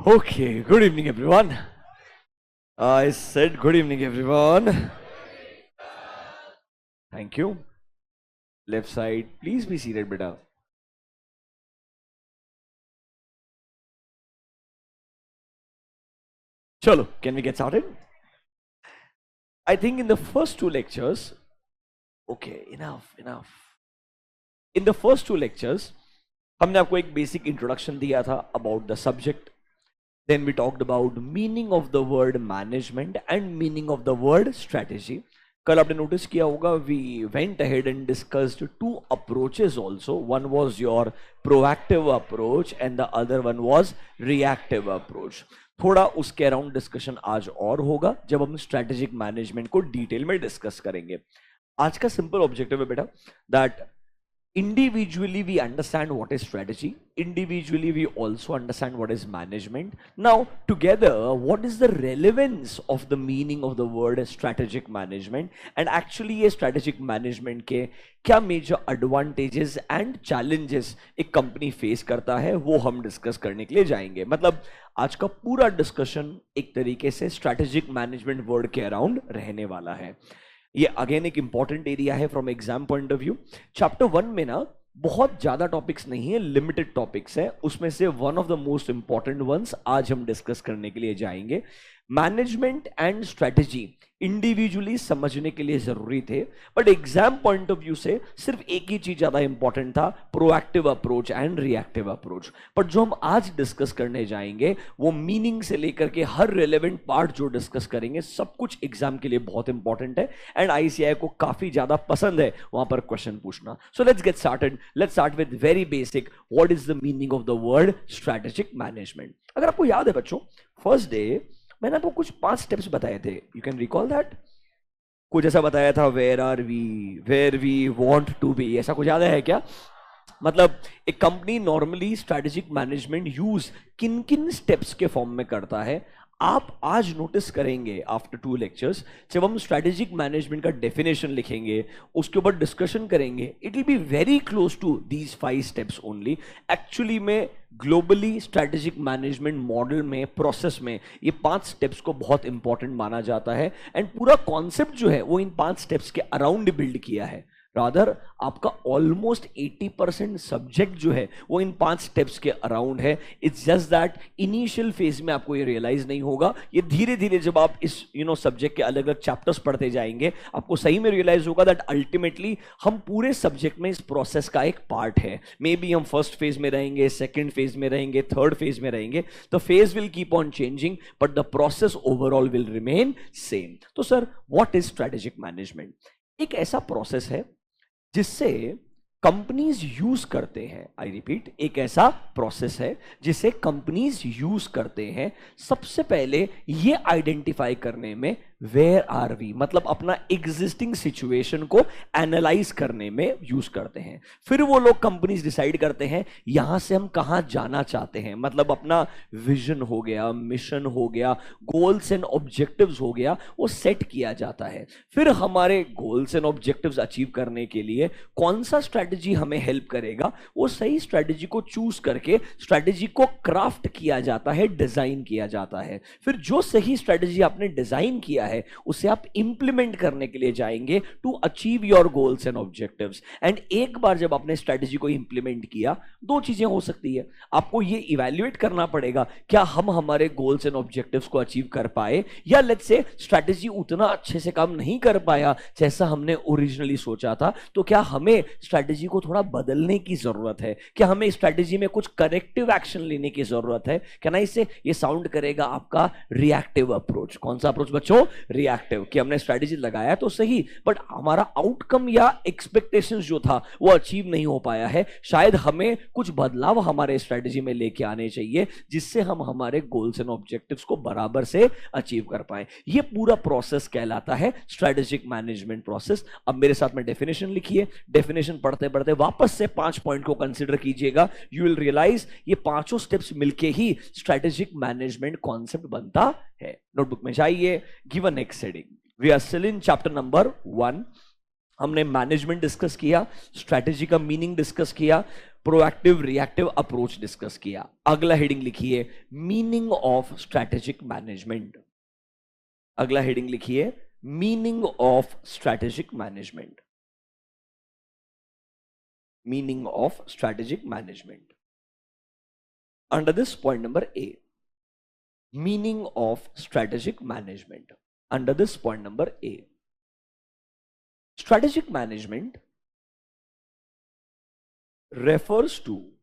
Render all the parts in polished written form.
Okay, good evening, everyone. I said good evening, everyone. Thank you. Left side, please be seated, beta. Chalo, can we get started? I think in the first two lectures, okay, enough. In the first two lectures, हमने आपको एक basic introduction दिया था about the subject. Then we talked about meaning of the word management and meaning of the word strategy. कल आपने notice किया होगा we went ahead and discussed two approaches also. One was your proactive approach and the other one was reactive approach. थोड़ा उसके around discussion आज और होगा जब हम स्ट्रेटेजिक मैनेजमेंट को डिटेल में डिस्कस करेंगे. आज का सिंपल ऑब्जेक्टिव है बेटा that individually we understand what is strategy, individually we also understand what is management. Now together, what is the relevance of the meaning of the word strategic management and actually ये strategic management के क्या major advantages and challenges एक company face करता है वो हम discuss करने के लिए जाएंगे. मतलब आज का पूरा discussion एक तरीके से strategic management word के around रहने वाला है. ये अगेन एक इंपॉर्टेंट एरिया है from exam point of view. Chapter 1 में ना बहुत ज्यादा टॉपिक्स नहीं है, लिमिटेड टॉपिक्स है. उसमें से one of the most important ones आज हम डिस्कस करने के लिए जाएंगे. मैनेजमेंट एंड स्ट्रेटेजी इंडिविजुअली समझने के लिए जरूरी थे, but exam point of view से सिर्फ एक ही चीज ज्यादा इंपॉर्टेंट था, proactive approach and reactive approach. But जो हम आज डिस्कस करने जाएंगे वो मीनिंग से लेकर के हर रिलेवेंट पार्ट जो डिस्कस करेंगे सब कुछ एग्जाम के लिए बहुत इंपॉर्टेंट है एंड आईसीआई को काफी ज्यादा पसंद है वहां पर क्वेश्चन पूछना. So let's get started. Let's start with very basic. What is the meaning of the word strategic management? अगर आपको याद है बच्चों, फर्स्ट डे मैंने आपको कुछ 5 स्टेप्स बताए थे. You can recall that. कुछ ऐसा बताया था, where are we, where we want to be, ऐसा कुछ याद है क्या? मतलब एक company normally strategic management use किन किन स्टेप्स के फॉर्म में करता है आप आज नोटिस करेंगे. आफ्टर 2 लेक्चर्स जब हम स्ट्रेटेजिक मैनेजमेंट का डेफिनेशन लिखेंगे, उसके ऊपर डिस्कशन करेंगे, it will be very close to these 5 steps only. Actually में ग्लोबली स्ट्रेटेजिक मैनेजमेंट मॉडल में, प्रोसेस में ये 5 स्टेप्स को बहुत इंपॉर्टेंट माना जाता है एंड पूरा कॉन्सेप्ट जो है वो इन 5 स्टेप्स के अराउंड बिल्ड किया है. रादर आपका ऑलमोस्ट 80% सब्जेक्ट जो है वो इन 5 स्टेप्स के अराउंड है. It's just that initial phase में आपको ये रियलाइज नहीं होगा. ये धीरे धीरे जब आप इस सब्जेक्ट के अलग अलग चैप्टर्स पढ़ते जाएंगे आपको सही में रियलाइज होगा दैट अल्टीमेटली हम पूरे सब्जेक्ट में इस प्रोसेस का एक पार्ट है. मे बी हम फर्स्ट फेज में रहेंगे, सेकेंड फेज में रहेंगे, थर्ड फेज में रहेंगे. The phase will keep on changing but the process overall will remain same. तो sir what is strategic management? एक ऐसा प्रोसेस है जिससे कंपनीज यूज करते हैं. आई रिपीट, एक ऐसा प्रोसेस है जिसे कंपनीज यूज करते हैं सबसे पहले ये आइडेंटिफाई करने में वेयर आर वी, मतलब अपना एग्जिस्टिंग सिचुएशन को एनालाइज करने में यूज करते हैं. फिर वो लोग कंपनीज डिसाइड करते हैं यहां से हम कहां जाना चाहते हैं, मतलब अपना विजन हो गया, मिशन हो गया, गोल्स एंड ऑब्जेक्टिव्स हो गया, वो सेट किया जाता है. फिर हमारे गोल्स एंड ऑब्जेक्टिव्स अचीव करने के लिए कौन सा स्ट्रैटेजी हमें हेल्प करेगा, वो सही स्ट्रैटेजी को चूज करके स्ट्रैटेजी को क्राफ्ट किया जाता है, डिजाइन किया जाता है. फिर जो सही स्ट्रैटेजी आपने डिजाइन किया है उसे आप इंप्लीमेंट करने के लिए जाएंगे to achieve your goals and objectives. And एक बार जब आपने स्ट्रैटेजी को इंप्लीमेंट किया, 2 चीजें हो सकती है. आपको ये इवैल्यूएट करना पड़ेगा क्या हम हमारे गोल्स एंड ऑब्जेक्टिव्स को अचीव कर पाए, या लेट्स से स्ट्रैटेजी उतना अच्छे से काम नहीं कर पाया जैसा हमने ओरिजिनली सोचा था, तो क्या हमें स्ट्रैटेजी को थोड़ा बदलने की जरूरत है, क्या हमें स्ट्रैटेजी में कुछ करेक्टिव एक्शन लेने की जरूरत है. कहना इससे ये साउंड करेगा आपका रिएक्टिव अप्रोच. कौन सा अप्रोच बच्चों? रिएक्टिव. कि हमने स्ट्रैटेजी लगाया तो सही बट हमारा आउटकम या एक्सपेक्टेशंस जो था वो अचीव नहीं हो पाया है. शायद हमें कुछ बदलाव हमारे स्ट्रैटेजी में लेके आने चाहिए जिससे हम हमारे गोल्स एंड ऑब्जेक्टिव्स को बराबर से अचीव कर पाए. ये पूरा प्रोसेस कहलाता है स्ट्रैटेजिक मैनेजमेंट प्रोसेस. अब मेरे साथ में डेफिनेशन लिखिए. डेफिनेशन पढ़ते पढ़ते वापस से 5 पॉइंट को कंसीडर कीजिएगा. यू विल रियलाइज ये 5 स्टेप्स मिलके ही स्ट्रैटेजिक मैनेजमेंट कॉन्सेप्ट बनता है. नोटबुक में जाइए. Give a next heading. We are still in chapter number 1. हमने मैनेजमेंट डिस्कस किया, स्ट्रैटेजी का मीनिंग डिस्कस किया, प्रोएक्टिव रिएक्टिव अप्रोच डिस्कस किया। अगला हेडिंग लिखिए मीनिंग ऑफ स्ट्रैटेजिक मैनेजमेंट। अगला हेडिंग लिखिए meaning of strategic management. Meaning of strategic management. Under this point number A, meaning of strategic management. Under this point number A, strategic management refers to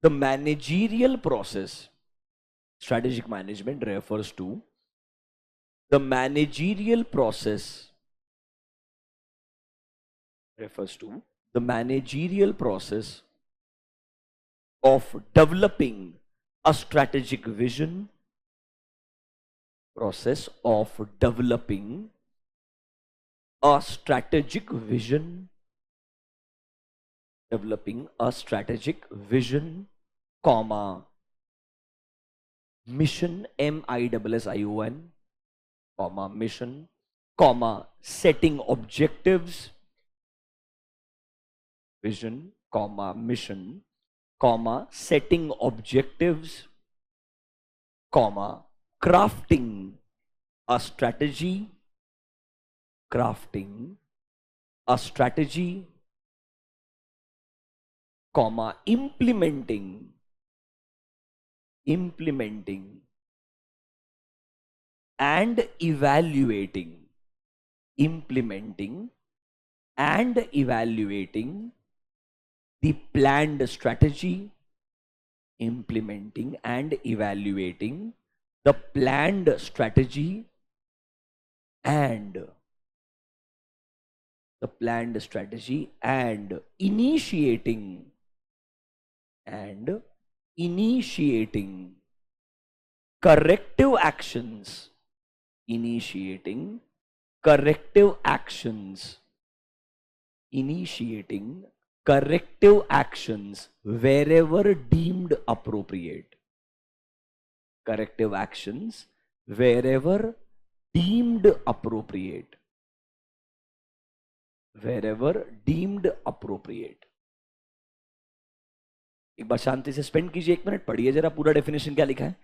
the managerial process. Strategic management refers to the managerial process, of developing a strategic vision, process of developing a strategic vision, comma, mission, MISSION, comma, mission, comma, setting objectives, vision, comma, mission, comma, setting objectives, comma, crafting a strategy, comma, implementing and evaluating the planned strategy, implementing and evaluating the planned strategy and initiating corrective actions wherever deemed appropriate. Corrective actions wherever deemed appropriate. एक बार शांति से spend कीजिए, 1 minute पढ़िए जरा पूरा definition क्या लिखा है।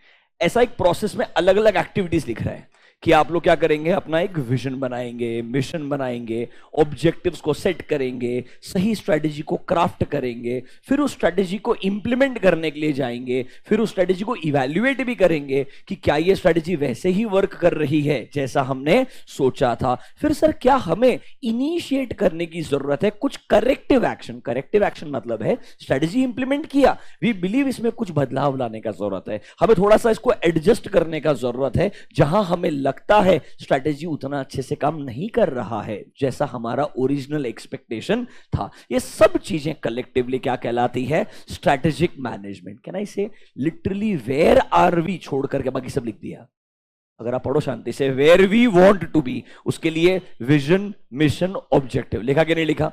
ऐसा एक प्रोसेस में अलग अलग एक्टिविटीज लिख रहा है कि आप लोग क्या करेंगे, अपना एक विजन बनाएंगे, मिशन बनाएंगे, ऑब्जेक्टिव्स को सेट करेंगे, सही स्ट्रेटेजी को क्राफ्ट करेंगे, फिर उस स्ट्रेटेजी को इंप्लीमेंट करने के लिए जाएंगे, फिर उस स्ट्रेटेजी को इवैल्यूएट भी करेंगे कि क्या ये स्ट्रेटेजी वैसे ही वर्क कर रही है जैसा हमने सोचा था। फिर सर क्या हमें इनिशिएट करने की जरूरत है कुछ करेक्टिव एक्शन। करेक्टिव एक्शन मतलब है स्ट्रेटेजी इंप्लीमेंट किया, वी बिलीव इसमें कुछ बदलाव लाने का जरूरत है, हमें थोड़ा सा इसको एडजस्ट करने का जरूरत है, जहां हमें लगता है स्ट्रेटेजी उतना अच्छे से काम नहीं कर रहा है जैसा हमारा ओरिजिनल एक्सपेक्टेशन था। ये सब चीजें कलेक्टिवली क्या कहलाती है, स्ट्रेटेजिक मैनेजमेंट। कैन आई से लिटरली वेयर आर वी छोड़ करके बाकी सब लिख दिया। अगर आप पढ़ो शांति से, where we want to be, उसके लिए विजन, मिशन, ऑब्जेक्टिव लिखा कि नहीं लिखा।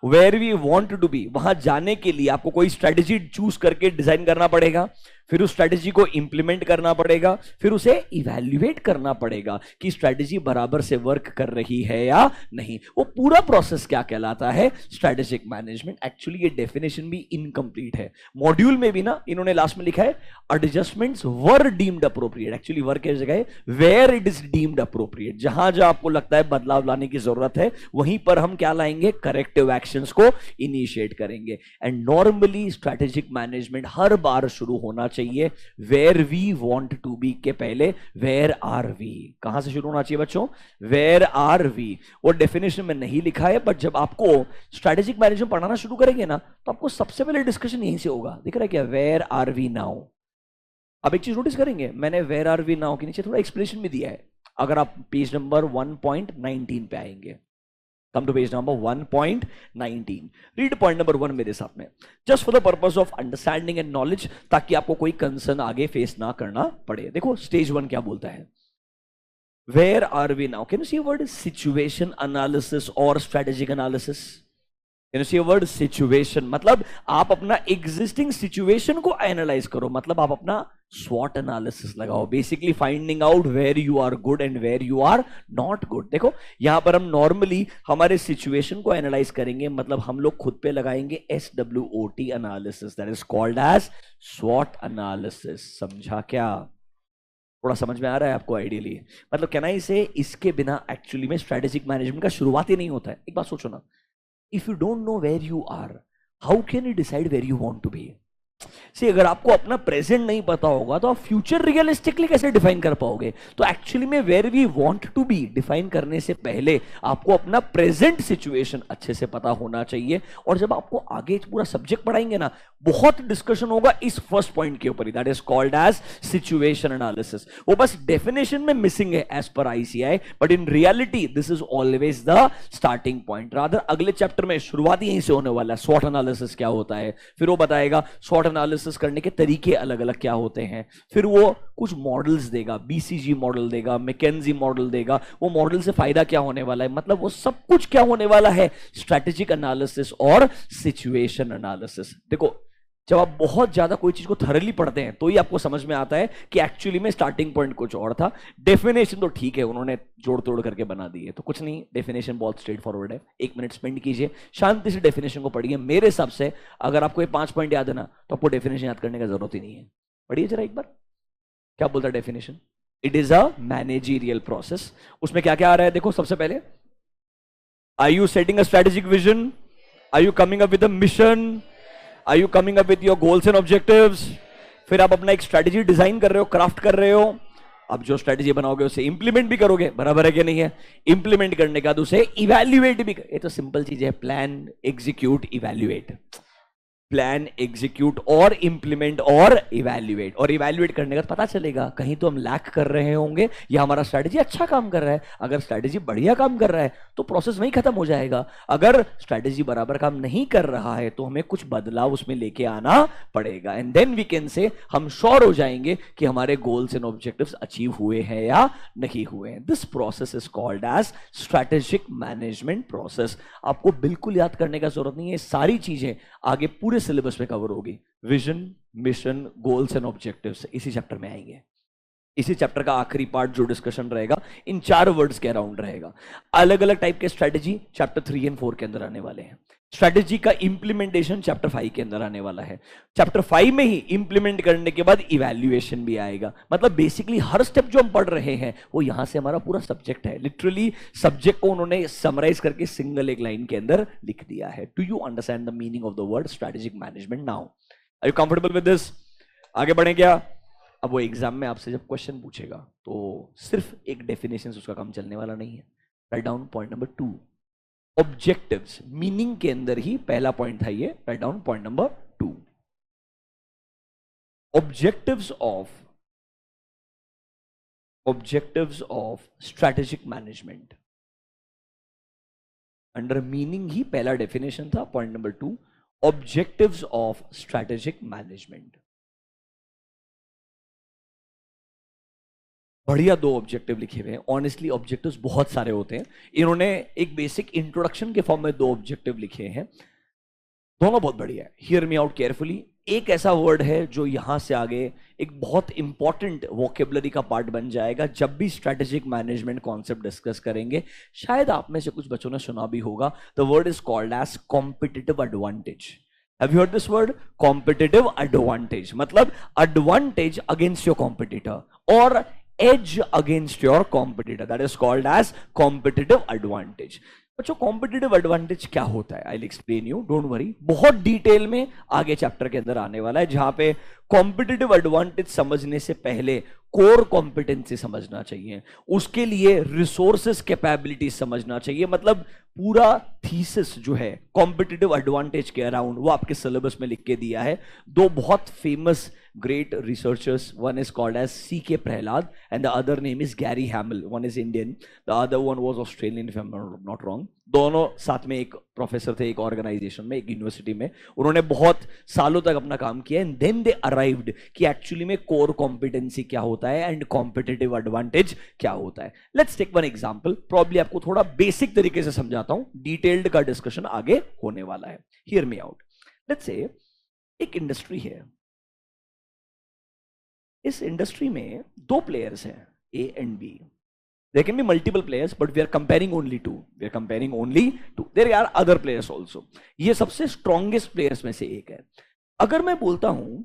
Where we want to be, वहां जाने के लिए आपको कोई स्ट्रेटेजी चूज करके डिजाइन करना पड़ेगा, फिर उस स्ट्रेटेजी को इंप्लीमेंट करना पड़ेगा, फिर उसे इवैल्यूएट करना पड़ेगा कि स्ट्रेटेजी बराबर से वर्क कर रही है या नहीं। वो पूरा प्रोसेस क्या कहलाता है, स्ट्रेटेजिक मैनेजमेंट। एक्चुअली ये डेफिनेशन भी इनकम्प्लीट है, मॉड्यूल में भी ना इन्होंने लास्ट में लिखा है adjustments were deemed appropriate. Actually were की जगह where it is deemed appropriate. जहां जहां आपको लगता है बदलाव लाने की जरूरत है वहीं पर हम क्या लाएंगे, करेक्टिव एक्शंस को इनिशिएट करेंगे। एंड नॉर्मली स्ट्रेटेजिक मैनेजमेंट हर बार शुरू होना चाहिए where we want to be के पहले वेयर आर वी। कहां से शुरू होना चाहिए बच्चों, वेयर आर वी। वो डेफिनेशन में नहीं लिखा है, बट जब आपको स्ट्रेटेजिक मैनेजमेंट पढ़ाना शुरू करेंगे ना तो आपको सबसे पहले डिस्कशन यहीं से होगा। दिख रहा है क्या, वेयर आर वी नाउ। अब एक चीज नोटिस करेंगे, मैंने वेयर आर वी नाउ के नीचे थोड़ा एक्सप्लेनेशन भी दिया है। अगर आप पेज नंबर 1.19 पे आएंगे, come to page number 1.19, read point number 1 मेरे साथ में, just for the purpose of understanding and knowledge, ताकि आपको कोई कंसर्न आगे फेस ना करना पड़े। देखो स्टेज 1 क्या बोलता है, where are we now? Can you see a word situation analysis or strategic analysis? Can you see a word situation? मतलब आप अपना एग्जिस्टिंग सिचुएशन को एनालाइज करो, मतलब आप अपना स्वॉट एनालिसिस लगाओ, basically finding out where you are good and where you are not good. देखो यहां पर हम नॉर्मली हमारे सिचुएशन को एनालाइज करेंगे, मतलब हम लोग खुद पे लगाएंगे SWOT analysis, that is called as स्वॉट एनालिसिस। समझा क्या? थोड़ा समझ में आ रहा है आपको आइडियली? मतलब कहना इसे, इसके बिना एक्चुअली में स्ट्रेटेजिक मैनेजमेंट का शुरुआत ही नहीं होता है। एक बात सोचो ना, if you don't know where you are, how can you decide where you want to be? See, अगर आपको अपना प्रेजेंट नहीं पता होगा तो आप फ्यूचर रियलिस्टिकली कैसे डिफाइन कर पाओगे? तो एक्चुअली में where we want to be define करने से पहले आपको अपना प्रेजेंट सिचुएशन अच्छे से पता होना चाहिए। और जब आपको आगे पूरा सब्जेक्ट पढ़ाएंगे ना, बहुत डिस्कशन होगा इस फर्स्ट पॉइंट के ऊपर ही, that is called as situation analysis. वो बस डेफिनेशन में मिसिंग है as per ICI, but in reality this is always the starting point. Rather अगले चैप्टर में शुरुआत यहीं से होने वाला है, स्वॉट एनालिसिस क्या होता है, फिर वो बताएगा स्वॉट एनालिसिस करने के तरीके अलग अलग क्या होते हैं, फिर वो कुछ मॉडल्स देगा, BCG मॉडल देगा, मैकेंजी मॉडल देगा, वो मॉडल से फायदा क्या होने वाला है, मतलब वो सब कुछ क्या होने वाला है, स्ट्रेटेजिक एनालिसिस और सिचुएशन एनालिसिस। देखो जब आप बहुत ज्यादा कोई चीज को थरली पढ़ते हैं तो ही आपको समझ में आता है कि एक्चुअली में स्टार्टिंग पॉइंट कुछ और था। डेफिनेशन तो ठीक है, उन्होंने जोड़ तोड़ करके बना दी है, तो कुछ नहीं, डेफिनेशन बहुत स्ट्रेट फॉरवर्ड है। 1 मिनट स्पेंड कीजिए, शांति से डेफिनेशन को पढ़िए। मेरे हिसाब से अगर आपको ये 5 पॉइंट याद है ना, तो आपको डेफिनेशन याद करने की जरूरत ही नहीं है। पढ़िए जरा एक बार, क्या बोलता है definition? It is a managerial process. उसमें क्या क्या आ रहा है देखो। सबसे पहले, are you setting a strategic vision, are you coming up with a mission, are you coming up with your goals and objectives. फिर आप अपना एक स्ट्रेटेजी डिजाइन कर रहे हो, क्राफ्ट कर रहे हो। अब जो स्ट्रेटेजी बनाओगे उसे इंप्लीमेंट भी करोगे, बराबर है कि नहीं है? इंप्लीमेंट करने के बाद उसे इवैल्यूएट भी ये तो सिंपल चीज है, plan, execute, evaluate. Plan, execute और इंप्लीमेंट और इवैल्यूएट। और इवैल्यूएट करने का पता चलेगा कहीं तो हम लैक कर रहे होंगे या हमारा स्ट्रैटेजी अच्छा काम कर रहा है। अगर स्ट्रैटेजी बढ़िया काम कर रहा है तो प्रोसेस वहीं खत्म हो जाएगा। अगर स्ट्रैटेजी बराबर काम नहीं कर रहा है तो हमें कुछ बदलाव उसमें लेके आना पड़ेगा। And then we can say, हम श्योर हो जाएंगे कि हमारे गोल्स एंड ऑब्जेक्टिव्स अचीव हुए हैं या नहीं हुए हैं। This process is called as strategic management process. आपको बिल्कुल याद करने का जरूरत नहीं है, सारी चीजें आगे पूरे सिलेबस में कवर होगी। Vision, mission, goals and objectives इसी चैप्टर में आएंगे। इसी चैप्टर का आखिरी पार्ट जो डिस्कशन रहेगा इन 4 वर्ड्स के अराउंड रहेगा। अलग अलग टाइप के स्ट्रेटेजी चैप्टर 3 और 4 के अंदर आने वाले हैं। स्ट्रेटेजी का इंप्लीमेंटेशन चैप्टर 5 के अंदर आने वाला है। चैप्टर 5 में ही इंप्लीमेंट करने के बाद इवैल्यूएशन भी आएगा। मतलब बेसिकली हर स्टेप जो हम पढ़ रहे हैं वो यहां से हमारा पूरा सब्जेक्ट है। लिटरली सब्जेक्ट को उन्होंने समराइज करके सिंगल एक लाइन के अंदर लिख दिया है। Do you understand the meaning of the word strategic management now? Are you comfortable with this? आगे बढ़े क्या? अब वो एग्जाम में आपसे जब क्वेश्चन पूछेगा तो सिर्फ एक डेफिनेशन उसका काम चलने वाला नहीं है। Write down point number 2, objectives. Meaning के अंदर ही पहला पॉइंट था ये। Write down point number 2, objectives of strategic management. Under meaning ही पहला डेफिनेशन था, point number 2, objectives of strategic management. बढ़िया 2 ऑब्जेक्टिव लिखे हुए हैं। ऑनेस्टली ऑब्जेक्टिव्स बहुत सारे होते हैं, इन्होंने एक बेसिक इंट्रोडक्शन के फॉर्म में 2 ऑब्जेक्टिव लिखे हैं। दोनों बहुत बढ़िया है। Here me out carefully. एक ऐसा वर्ड है जो यहां से आगे एक बहुत इंपॉर्टेंट वोकेबलरी का पार्ट बन जाएगा जब भी स्ट्रेटेजिक मैनेजमेंट कॉन्सेप्ट डिस्कस करेंगे। शायद आप में से कुछ बच्चों ने सुना भी होगा। The word is called as competitive advantage. Have you heard this word? Competitive advantage मतलब एडवांटेज अगेंस्ट योर कॉम्पिटिटर और edge against your competitor, that is called as competitive advantage। बच्चों कॉम्पिटिटिव एडवांटेज क्या होता है? I will explain you, don't worry. बहुत detail में आगे chapter के अंदर आने वाला है, जहां पे कॉम्पिटिटिव एडवांटेज समझने से पहले कोर कॉम्पिटेंसी समझना चाहिए, उसके लिए रिसोर्सेस कैपेबिलिटी समझना चाहिए। मतलब पूरा थीसिस जो है कॉम्पिटिटिव एडवांटेज के अराउंड वो आपके सिलेबस में लिख के दिया है। 2 बहुत famous great researchers, one is called as C.K. Prahlad and the other name is Gary Hamel. One is Indian, the other one was Australian if I'm not wrong। दोनों साथ में एक प्रोफेसर थे एक ऑर्गेनाइजेशन में, एक यूनिवर्सिटी में। उन्होंने बहुत सालों तक अपना काम किया एंड देन दे अराइव्ड कि एक्चुअली में कोर कॉम्पिटेंसी क्या होता है एंड कॉम्पिटिटिव एडवांटेज क्या होता है। Let's take one example. Probably आपको थोड़ा बेसिक तरीके से समझाता हूं, डिटेल्ड का डिस्कशन आगे होने वाला है। Here me out. Let's say एक इंडस्ट्री है, इस इंडस्ट्री में दो प्लेयर्स हैं, A and B. There can be multiple players, but we are comparing only two. We are comparing only two. There are other players also. ये सबसे strongest players में से एक है. अगर मैं बोलता हूं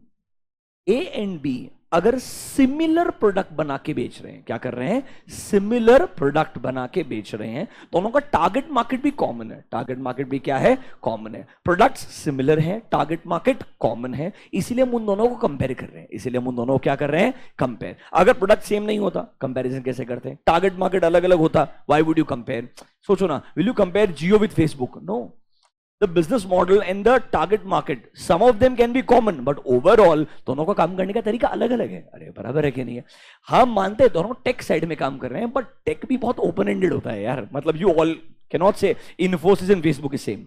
A and B अगर सिमिलर प्रोडक्ट बना के बेच रहे हैं, क्या कर रहे हैं, सिमिलर प्रोडक्ट बना के बेच रहे हैं, दोनों का टारगेट मार्केट भी कॉमन है. टारगेट मार्केट भी क्या है, कॉमन है. प्रोडक्ट्स सिमिलर हैं, टारगेट मार्केट कॉमन है, इसीलिए हम उन दोनों को कंपेयर कर रहे हैं. इसीलिए हम उन दोनों को क्या कर रहे हैं, कंपेयर. अगर प्रोडक्ट सेम नहीं होता, कंपैरिजन कैसे करते हैं. टारगेट मार्केट अलग अलग होता, व्हाई वुड यू कंपेयर. सोचो ना, will you compare Jio with Facebook? No. The business model and the target market, some of them can be common, but overall दोनों का काम करने का तरीका अलग अलग है. अरे बराबर है कि नहीं है. हम मानते हैं दोनों टेक साइड में काम कर रहे हैं, बट टेक भी बहुत ओपन एंडेड होता है यार. मतलब यू ऑल कैन नॉट से Infosys and Facebook is same.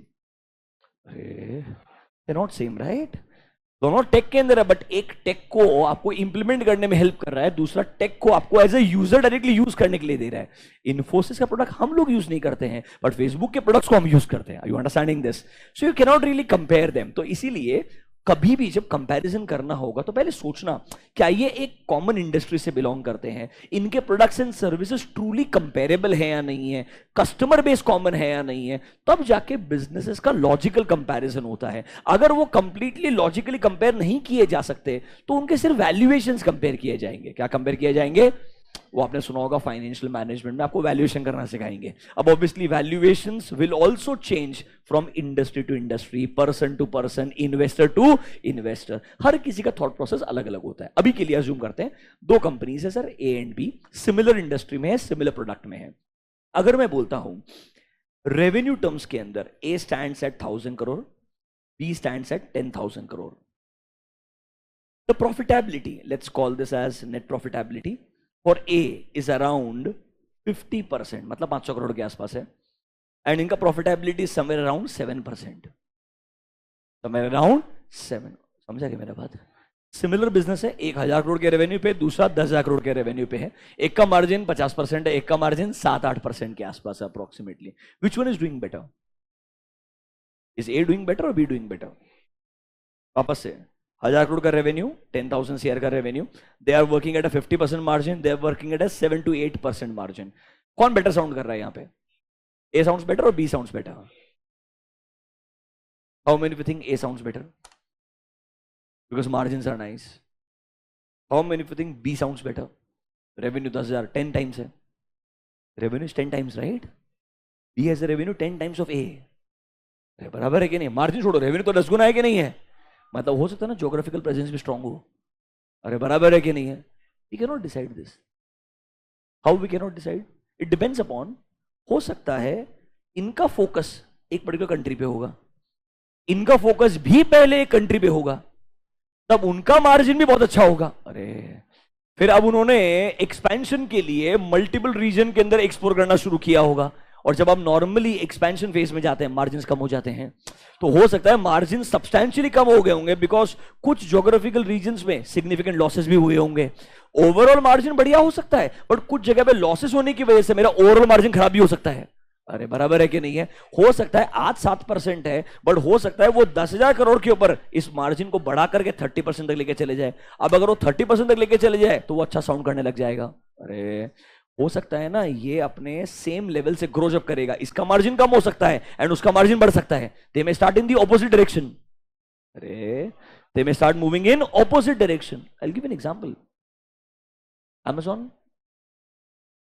अरे दे नॉट सेम, राइट. दोनों टेक के अंदर है, बट एक टेक को आपको इंप्लीमेंट करने में हेल्प कर रहा है, दूसरा टेक को आपको as a user directly use करने के लिए दे रहा है. इन्फोसिस का प्रोडक्ट हम लोग यूज नहीं करते हैं, बट फेसबुक के प्रोडक्ट्स को हम यूज करते हैं. You understanding this? So you can not really compare them. तो इसीलिए कभी भी जब कंपैरिजन करना होगा तो पहले सोचना, क्या ये एक कॉमन इंडस्ट्री से बिलोंग करते हैं, इनके products and services truly comparable है या नहीं है, कस्टमर बेस कॉमन है या नहीं है, तब जाके बिजनेसेस का लॉजिकल कंपैरिजन होता है. अगर वो कंप्लीटली लॉजिकली कंपेयर नहीं किए जा सकते तो उनके सिर्फ वैल्यूएशंस कंपेयर किए जाएंगे. क्या कंपेयर किए जाएंगे? वो आपने सुना होगा फाइनेंशियल मैनेजमेंट में आपको वैल्यूएशन करना सिखाएंगे. अब obviously valuations will also change from industry to industry, person to person, investor to investor. हर किसी का थॉट प्रोसेस अलग अलग होता है. अभी के लिए अज्यूम करते हैं दो कंपनीज है sir, A and B, similar industry में है, सिमिलर प्रोडक्ट में है. अगर मैं बोलता हूं रेवेन्यू टर्म्स के अंदर A stands at 1000 crore, B stands at 10,000 crore. The profitability, let's call this as net profitability for A is around 50%, मतलब 500 करोड़ के आसपास है, एंड इनका profitability somewhere around 7%, somewhere around 7. समझा क्या मेरा बात? सिमिलर बिजनेस है, 1000 करोड़ के रेवेन्यू पे, दूसरा 10,000 करोड़ के रेवेन्यू पे है. एक का मार्जिन 50% है, एक का मार्जिन 7-8% के आसपास है approximately. Which one is doing better? Is A doing better और बी डूइंग बेटर? वापस से 1000 करोड़ का रेवेन्यू, 10,000 शेयर का revenue, they are working at a 50% margin, they are working at a 7 to 8% margin. कौन बेटर साउंड कर रहा है यहां पे? ए साउंड्स बेटर और B sounds better? How many you think A sounds better? Because margins are nice. How many you think B sounds better? Revenue 10,000, 10 times है. Revenue is 10 times, right? B has a revenue 10 times of A. बराबर है कि नहीं? Margin छोड़ो, revenue तो 10 गुना है कि नहीं है? मतलब हो सकता है ना ज्योग्राफिकल प्रेजेंस भी स्ट्रांग हो. अरे बराबर है कि नहीं है? We can not decide this. How we can not decide? It depends upon, हो सकता है इनका फोकस एक पर्टिकुलर कंट्री पे होगा, इनका फोकस भी पहले एक कंट्री पे होगा, तब उनका मार्जिन भी बहुत अच्छा होगा. अरे फिर अब उन्होंने एक्सपेंशन के लिए मल्टीपल रीजन के अंदर एक्सप्लोर करना शुरू किया होगा, और जब आप नॉर्मली एक्सपेंशन फेज में जाते हैं मार्जिन कम हो जाते हैं, तो हो सकता है मार्जिन सब्सटैंशियली कम हो गए होंगे, बिकॉज कुछ ज्योग्राफिकल रीजन्स में सिग्निफिकेंट लॉसेस भी हुए होंगे. ओवरऑल मार्जिन बढ़िया हो सकता है, बट कुछ जगह पे लॉसेस होने की वजह से मेरा ओवरऑल मार्जिन खराब भी हो सकता है. अरे बराबर है कि नहीं है? हो सकता है आज 7% है, बट हो सकता है वो 10,000 करोड़ के ऊपर इस मार्जिन को बढ़ा करके 30% तक लेके चले जाए. अब अगर वो 30% तक लेके चले जाए तो वो अच्छा साउंड करने लग जाएगा. अरे हो सकता है ना ये अपने सेम लेवल से ग्रो जब करेगा, इसका मार्जिन कम हो सकता है एंड उसका मार्जिन बढ़ सकता है. They may start in the opposite direction. अरे they may start moving in opposite direction. I will give an example. Amazon,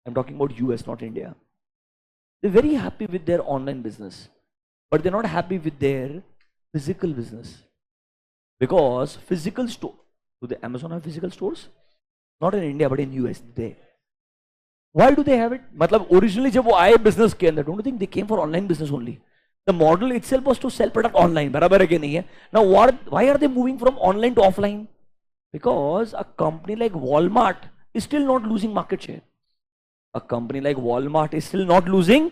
I'm talking about US, not India. They're very happy with their online business, but they're not happy with their physical business, because physical store, do the Amazon have physical stores? Not in India, but in US they. Why do they have it? मतलब originally जब वो आए business के अंदर, don't you think they came for online business only? The model itself was to sell product online. बराबर है कि नहीं है? Now why are they moving from online to offline? Because a company like Walmart is still not losing market share. A company like Walmart is still not losing.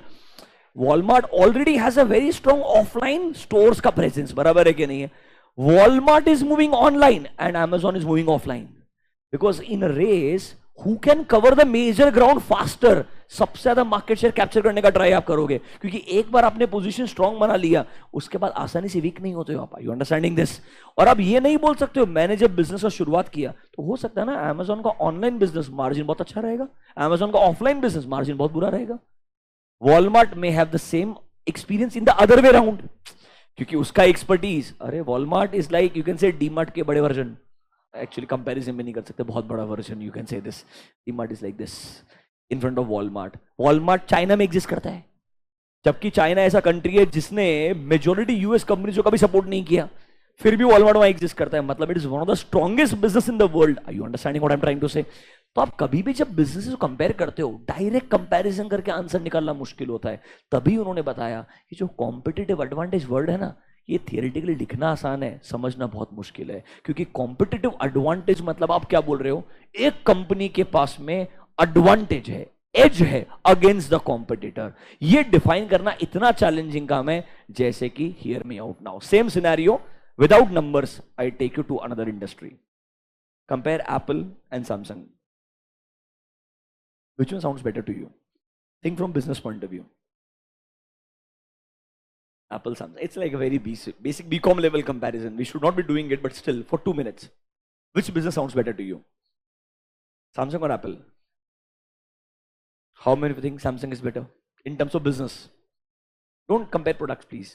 Walmart already has a very strong offline stores का presence. बराबर है कि नहीं है? Walmart is moving online and Amazon is moving offline. Because in a race, who can cover the major ground faster, सबसे ज्यादा market share capture करने का ट्राई आप करोगे, क्योंकि एक बार आपने पोजीशन स्ट्रांग बना लिया, उसके बाद आसानी से वीक नहीं होते हो आप। You understanding this? और आप ये नहीं बोल सकते हो मैंने जब बिजनेस का शुरुआत किया, तो हो सकता है ना अमेजोन का ऑनलाइन बिजनेस मार्जिन बहुत अच्छा रहेगा, अमेजोन का ऑफलाइन बिजनेस मार्जिन बहुत बुरा रहेगा। वॉलमार्ट में have the same experience in the other way round, क्योंकि उसका एक्सपर्टीज, अरे Walmart is like you can से डीमार्ट के बड़े वर्जन, एक्चुअली कंपैरिजन में नहीं कर सकते, बहुत बड़ा वर्जन, यू कैन से this DMart is like this in front of Walmart. Walmart China में एग्जिस्ट करता है, जबकि चाइना ऐसा कंट्री है जिसने मेजोरिटी यूएस कंपनीज को कभी सपोर्ट नहीं किया, फिर भी वॉलमार्ट वहां एग्जिस्ट करता है, मतलब it is one of the strongest business in the world. Are you understanding what I am trying to say? तो आप कभी भी जब बिजनेस को कंपेयर करते हो, डायरेक्ट कंपैरिजन करके आंसर निकालना मुश्किल होता है। तभी उन्होंने बताया कि जो कॉम्पिटिटिव एडवांटेज वर्ड है ना, ये थियोरेटिकली लिखना आसान है, समझना बहुत मुश्किल है। क्योंकि कॉम्पिटिटिव एडवांटेज मतलब आप क्या बोल रहे हो, एक कंपनी के पास में एडवांटेज है, एज है अगेंस्ट द कॉम्पिटिटर। ये डिफाइन करना इतना चैलेंजिंग काम है, जैसे कि hear me out now, same scenario without numbers, I take you to another industry, compare Apple and Samsung. Which one sounds better to you? Think from business point of view. Apple, Samsung. It's like a very basic BCom level comparison. We should not be doing it, but still, for 2 minutes. Which business sounds better to you? Samsung or Apple? How many think Samsung is better in terms of business? Don't compare products, please.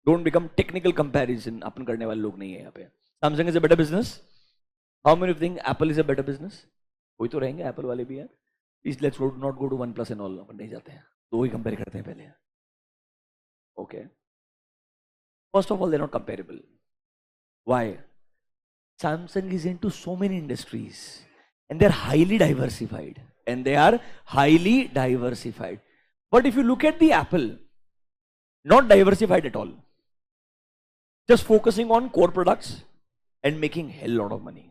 Don't become technical comparison. अपन करने वाले लोग नहीं है यहाँ पे. Samsung is a better business. How many think Apple is a better business? कोई तो रहेंगे Apple वाले भी यार. Please let's not go to OnePlus and all. अपन नहीं जाते हैं, दो ही कंपेयर करते हैं पहले. Okay. First of all, they're not comparable. Why? Samsung is into so many industries and they're highly diversified. But if you look at the Apple, not diversified at all. Just focusing on core products and making hell lot of money.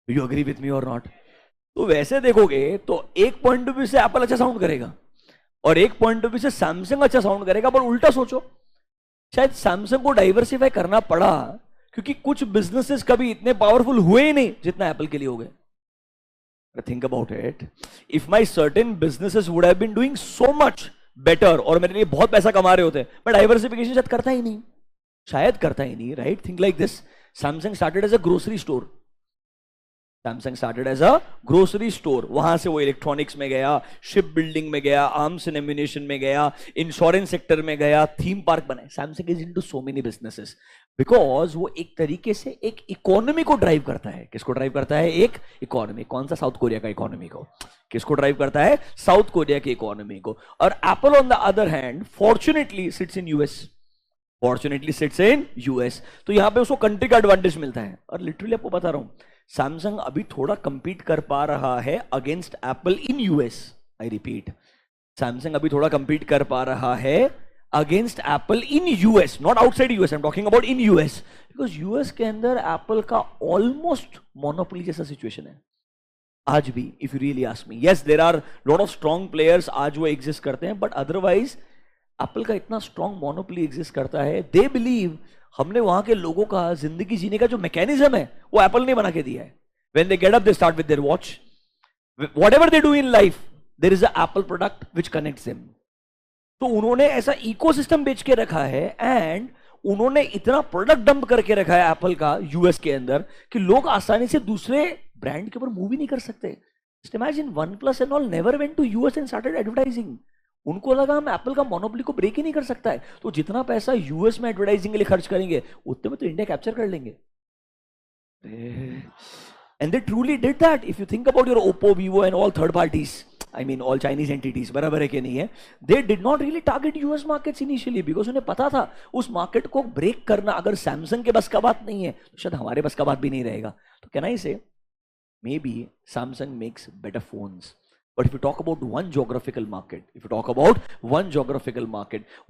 Do you agree with me or not? तो वैसे देखोगे तो एक point of view से Apple अच्छा sound करेगा और एक पॉइंट ऑफ व्यू से सैमसंग अच्छा साउंड करेगा, पर उल्टा सोचो, शायद सैमसंग को डाइवर्सिफाई करना पड़ा क्योंकि कुछ बिजनेसेस कभी इतने पावरफुल हुए ही नहीं जितना एप्पल के लिए हो गए. Think about it, if my certain businesses would have been doing so much better और मेरे लिए बहुत पैसा कमा रहे होते, मैं डाइवर्सिफिकेशन शायद करता ही नहीं, right? Think like this. Samsung started as a grocery store. वहां से वो इलेक्ट्रॉनिक्स में गया, शिप बिल्डिंग में गया, आर्म्स एंड एम्यूनिशन में गया, इंश्योरेंस सेक्टर में गया, थीम पार्क बनाए. Samsung is into so many businesses because वो एक तरीके से एक इकोनॉमी को ड्राइव करता है. किसको ड्राइव करता है? एक इकोनॉमी. कौन सा? साउथ कोरिया का इकोनॉमी को. किसको ड्राइव करता है? साउथ कोरिया की इकोनॉमी को. और Apple on the other hand fortunately sits in US. तो यहां पे उसको कंट्री का एडवांटेज मिलता है. और लिटरली आपको बता रहा हूं, सैमसंग अभी थोड़ा कंपीट कर पा रहा है against apple in US. I repeat, Samsung अभी थोड़ा कंपीट कर पा रहा है against apple in US, not outside US. I am talking about in US, because US के अंदर एप्पल का ऑलमोस्ट मोनोपोली जैसा सिचुएशन है आज भी. If you really ask me, yes there are lot of strong players आज वो exist करते हैं, बट अदरवाइज एप्पल का इतना स्ट्रॉन्ग मोनोपोली एग्जिस्ट करता है. दे बिलीव हमने वहां के लोगों का जिंदगी जीने का जो मैकेनिज्म है वो एप्पल ने बना के दिया है. When they get up they start with their watch, whatever they do in life there is a Apple product which connects them. तो उन्होंने ऐसा इकोसिस्टम बेच के रखा है एंड उन्होंने इतना प्रोडक्ट डंप करके रखा है एप्पल का यूएस के अंदर कि लोग आसानी से दूसरे ब्रांड के ऊपर मूव ही नहीं कर सकते. Just imagine OnePlus and all never went to US and started advertising. उनको लगा हम एप्पल का मोनोपोली को ब्रेक ही नहीं कर सकता है, तो जितना पैसा यूएस में एडवर्टाइजिंग के लिए खर्च करेंगे उतने में तो इंडिया कैप्चर कर लेंगे. And they truly did that. If you think about your Oppo, Vivo and all third parties, I mean all Chinese entities, बराबर है कि नहीं है, they did not really target US markets initially because उन्हें पता था उस मार्केट को ब्रेक करना अगर सैमसंग के बस का बात नहीं है तो शायद हमारे बस का बात भी नहीं रहेगा. तो कैन आई से may be Samsung makes better phones But if you talk about one geographical market,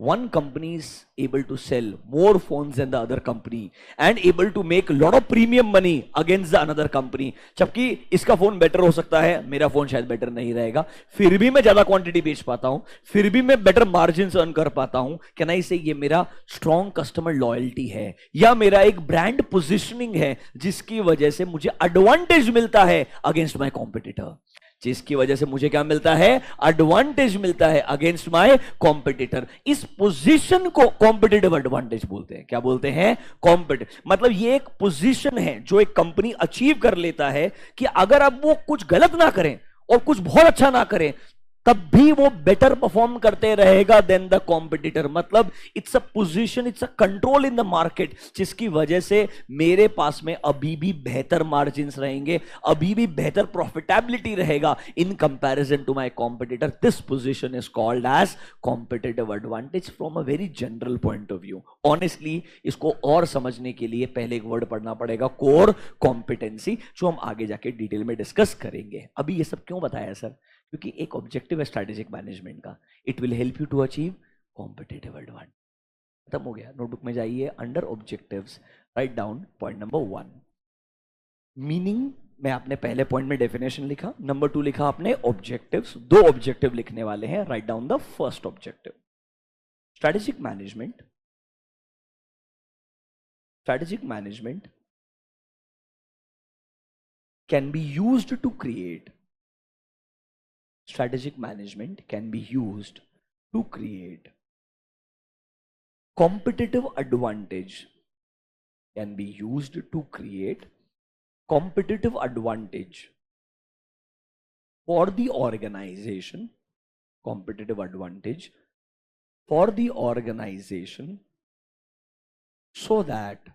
one company is able to sell more phones than the other company and able to make a lot of premium money against the another company. जबकि इसका phone better हो सकता है, मेरा phone शायद better नहीं रहेगा, फिर भी मैं ज्यादा क्वांटिटी बेच पाता हूं, फिर भी मैं बेटर मार्जिन अर्न कर पाता हूं. कैन आई से ये मेरा स्ट्रॉन्ग कस्टमर लॉयल्टी है या मेरा एक ब्रांड पोजिशनिंग है जिसकी वजह से मुझे एडवांटेज मिलता है अगेंस्ट माय कॉम्पिटिटर. जिसकी वजह से मुझे क्या मिलता है? एडवांटेज मिलता है अगेंस्ट माय कॉम्पिटिटर. इस पोजीशन को कॉम्पिटिटिव एडवांटेज बोलते हैं. क्या बोलते हैं? कॉम्पिटिटिव. मतलब ये एक पोजीशन है जो एक कंपनी अचीव कर लेता है कि अगर अब वो कुछ गलत ना करें और कुछ बहुत अच्छा ना करें तब भी वो बेटर परफॉर्म करते रहेगा देन द कॉम्पिटिटर. मतलब it's a position, it's a control in the market जिसकी वजह से मेरे पास में अभी भी बेहतर मार्जिन रहेंगे, अभी भी बेहतर प्रॉफिटेबिलिटी रहेगा in comparison to my competitor. This position is called as competitive advantage from a very general point of view. Honestly इसको और समझने के लिए पहले एक वर्ड पढ़ना पड़ेगा, कोर कॉम्पिटेंसी, जो हम आगे जाके डिटेल में डिस्कस करेंगे. अभी ये सब क्यों बताया सर? क्योंकि एक ऑब्जेक्टिव है स्ट्रैटेजिक मैनेजमेंट का, it will help you to achieve competitive advantage. खत्म हो गया. नोटबुक में जाइए, under objectives write down point number 1 meaning. मैं आपने पहले पॉइंट में डेफिनेशन लिखा, नंबर 2 लिखा आपने ऑब्जेक्टिव्स. 2 ऑब्जेक्टिव लिखने वाले हैं. Write down the first objective. Strategic management can be used to create Strategic management can be used to create competitive advantage. Can be used to create competitive advantage for the organization. Competitive advantage for the organization so that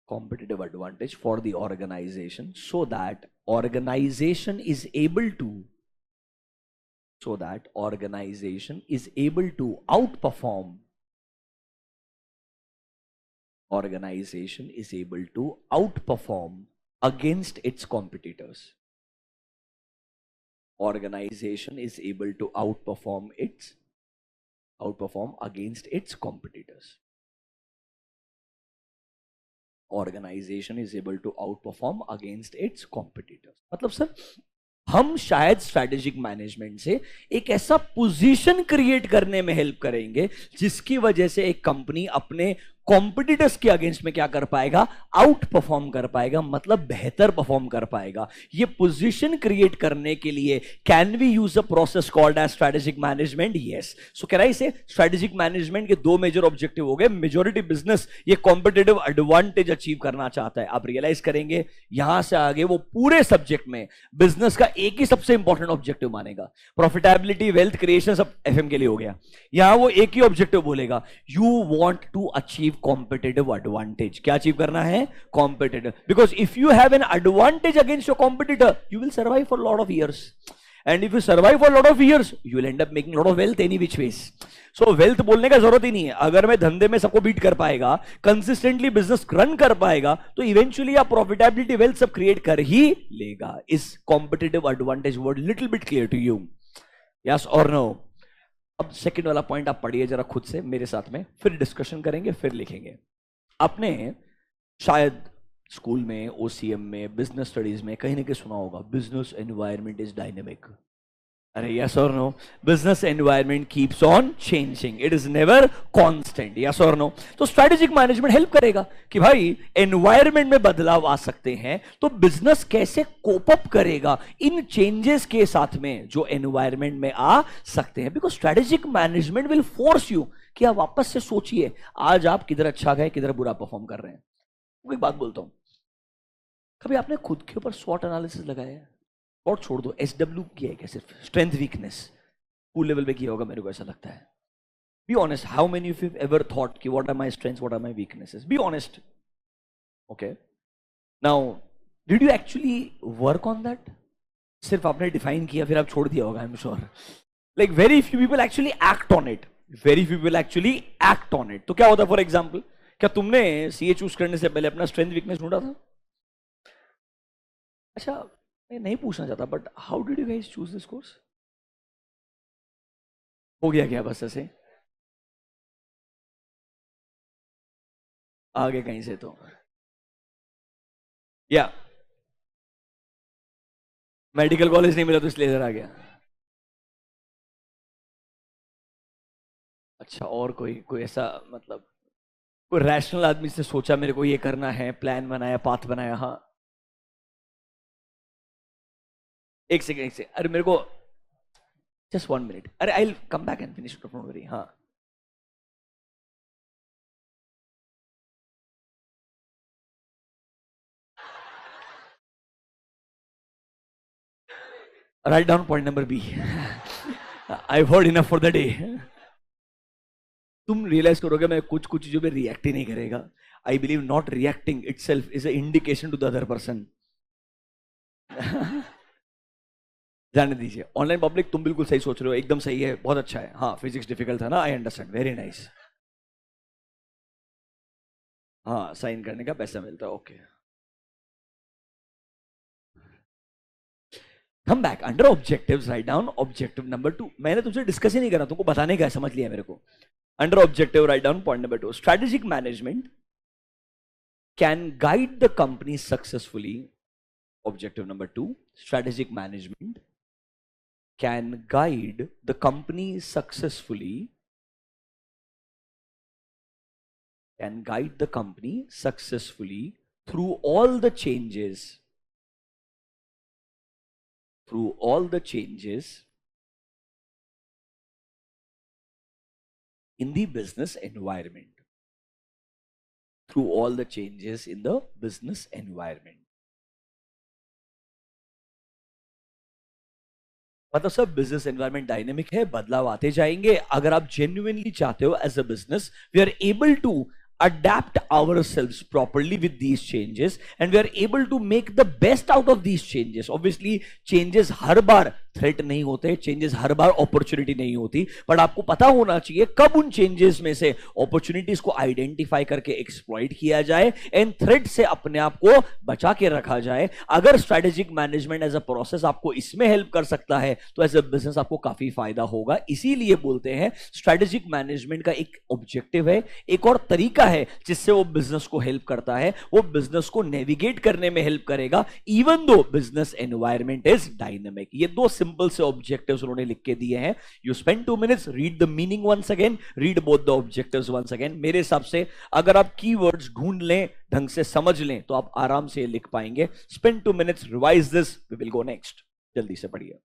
competitive advantage for the organization so that organization is able to outperform against its competitors. Organization is able to outperform against its competitors. Organization is able to outperform against its competitors. मतलब sir हम शायद strategic management से एक ऐसा position create करने में help करेंगे जिसकी वजह से एक कंपनी अपने कॉम्पिटिटर्स के अगेंस्ट में क्या कर पाएगा? आउट परफॉर्म कर पाएगा, मतलब बेहतर परफॉर्म कर पाएगा. ये पोजीशन क्रिएट करने के लिए can we use a process called as strategic management? Yes. So can I say strategic management के 2 मेजर ऑब्जेक्टिव हो गए. मेजॉरिटी बिजनेस ये कॉम्पिटिटिव एडवांटेज अचीव करना चाहता है. आप रियलाइज करेंगे यहां से आगे वो पूरे सब्जेक्ट में बिजनेस का एक ही सबसे इंपॉर्टेंट ऑब्जेक्टिव मानेगा. प्रॉफिटेबिलिटी, वेल्थ क्रिएशन सब एफएम के लिए हो गया. यहां वो एक ही ऑब्जेक्टिव बोलेगा, you want to achieve competitive advantage. क्या अचीव करना है? Competitive. Because if you have an advantage against your competitor, you will survive for a lot of years. And if you survive for a lot of years, you will end up making a lot of wealth any which ways. So wealth बोलने का जरूरत ही नहीं है. अगर मैं धंधे में सबको बीट कर पाएगा, कंसिस्टेंटली बिजनेस रन कर पाएगा, तो इवेंचुअली आप प्रॉफिटेबिलिटी, वेल्थ सब क्रिएट कर ही लेगा. इस competitive advantage word little bit clear to you? Yes और नो? अब सेकंड वाला पॉइंट आप पढ़िए जरा खुद से मेरे साथ में, फिर डिस्कशन करेंगे, फिर लिखेंगे. आपने शायद स्कूल में, ओसीएम में, बिजनेस स्टडीज में कहीं ना कहीं सुना होगा, बिजनेस एनवायरनमेंट इज डायनेमिक. अरे यस और no? Business environment keeps on changing, it is never constant. Yes और नो? तो स्ट्रैटेजिक मैनेजमेंट हेल्प करेगा कि भाई एनवायरनमेंट में बदलाव आ सकते हैं, तो बिजनेस कैसे कोप अप करेगा इन चेंजेस के साथ में जो एनवायरनमेंट में आ सकते हैं. Because strategic management will force you कि आप वापस से सोचिए आज आप किधर अच्छा गए, किधर बुरा परफॉर्म कर रहे हैं. एक बात बोलता हूं, कभी आपने खुद के ऊपर स्वॉट एनालिसिस लगाया है? और छोड़ दो, SW किया है क्या? सिर्फ स्ट्रेंथ वीकनेस स्कूल लेवल पे किया होगा, मेरे को ऐसा लगता है. Be honest, how many of you ever thought कि what are my strengths, what are my weaknesses? Be honest. Okay, now did you actually work on that? सिर्फ आपने डिफाइन किया फिर आप छोड़ दिया होगा, I am sure. Like very few people actually act on it. तो क्या होता है? फॉर एग्जाम्पल, क्या तुमने सीए चूज करने से पहले अपना स्ट्रेंथ वीकनेस ढूंढा था? अच्छा, मैं नहीं पूछना चाहता, but how did you guys choose this course? हो गया क्या बस ऐसे? आगे कहीं से तो या मेडिकल कॉलेज नहीं मिला तो इसलिए इधर आ गया। अच्छा, और कोई कोई ऐसा मतलब कोई रैशनल आदमी से सोचा मेरे को ये करना है, प्लान बनाया, पाथ बनाया? हाँ, एक सेकंड एक सेकंड, अरे मेरे को जस्ट 1 मिनट, अरे I will come back and finish, don't worry. हाँ, write down point number B. I heard enough for the day. तुम रियलाइज करोगे मैं कुछ कुछ चीजों पे रिएक्ट ही नहीं करेगा। I believe not reacting itself is a indication to the other person. जाने दीजिए। ऑनलाइन पब्लिक, तुम बिल्कुल सही सोच रहे हो, एकदम सही है, बहुत अच्छा है। हाँ, फिजिक्स डिफिकल्ट था ना, आई अंडरस्टैंड, वेरी नाइस। हाँ, साइन करने का पैसा मिलता है, okay. Come back under objectives, write down objective number 2। मैंने तुमसे डिस्कस ही नहीं करा, तुमको बताने का है, समझ लिया मेरे को। Under objective right down point number 2, strategic management can guide the company successfully. Objective number 2, strategic management can guide the company successfully, through all the changes, in the business environment, through all the changes in the business environment। मतलब सब business environment dynamic है, बदलाव आते जाएंगे। अगर आप genuinely चाहते हो as a business, we are able to adapt ourselves properly with these changes and we are able to make the best out of these changes। obviously changes her bar threat नहीं होते, changes हर बार opportunity नहीं होती, but आपको पता होना चाहिए कब उन चेंजेस में से अपॉर्चुनिटीज को आइडेंटिफाई करके एक्सप्लॉइट किया जाए एंड थ्रेट से अपने आप को बचा के रखा जाए। अगर strategic management as a process आपको इसमें हेल्प कर सकता है तो एज अ बिजनेस आपको काफी फायदा होगा। इसीलिए बोलते हैं स्ट्रेटेजिक मैनेजमेंट का एक ऑब्जेक्टिव है, एक और तरीका है जिससे वो बिजनेस को हेल्प करता है, वो बिजनेस को नेविगेट करने में हेल्प करेगा even though business environment is dynamic. ये दो सिंपल से ऑब्जेक्टिव्स उन्होंने लिख के दिए हैं। You spend 2 minutes, read the meaning once again, read both the objectives once again. मेरे हिसाब से अगर आप कीवर्ड्स ढूंढ लें, ढंग से समझ लें, तो आप आराम से लिख पाएंगे। Spend 2 minutes, revise this, we will go next. जल्दी से पढ़िए।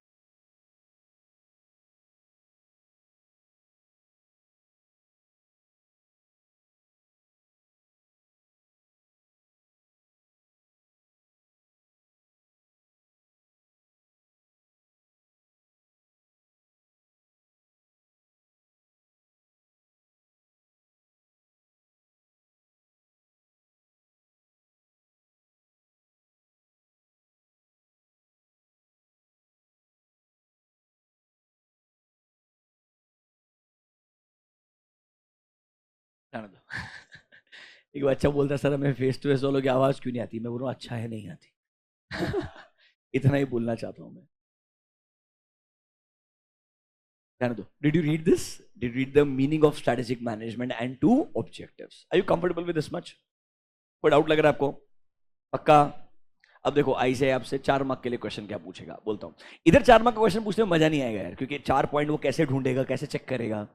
जाने दो। एक बच्चा बोलता सर हमें फेस टू फेस वालों की आवाज क्यों नहीं आती? मैं बोलूँ अच्छा है, नहीं आती। इतना ही बोलना चाहता हूं मैं। जाने दो। Did you read this? Did read the meaning of strategic management and two objectives? Are you comfortable with this much? कोई डाउट लग रहा है आपको? पक्का? अब देखो आई से आपसे 4 मार्क के लिए क्वेश्चन क्या पूछेगा, बोलता हूँ। इधर 4 मार्क का क्वेश्चन पूछने में मजा नहीं आएगा यार, क्योंकि 4 पॉइंट वो कैसे ढूंढेगा, कैसे चेक करेगा,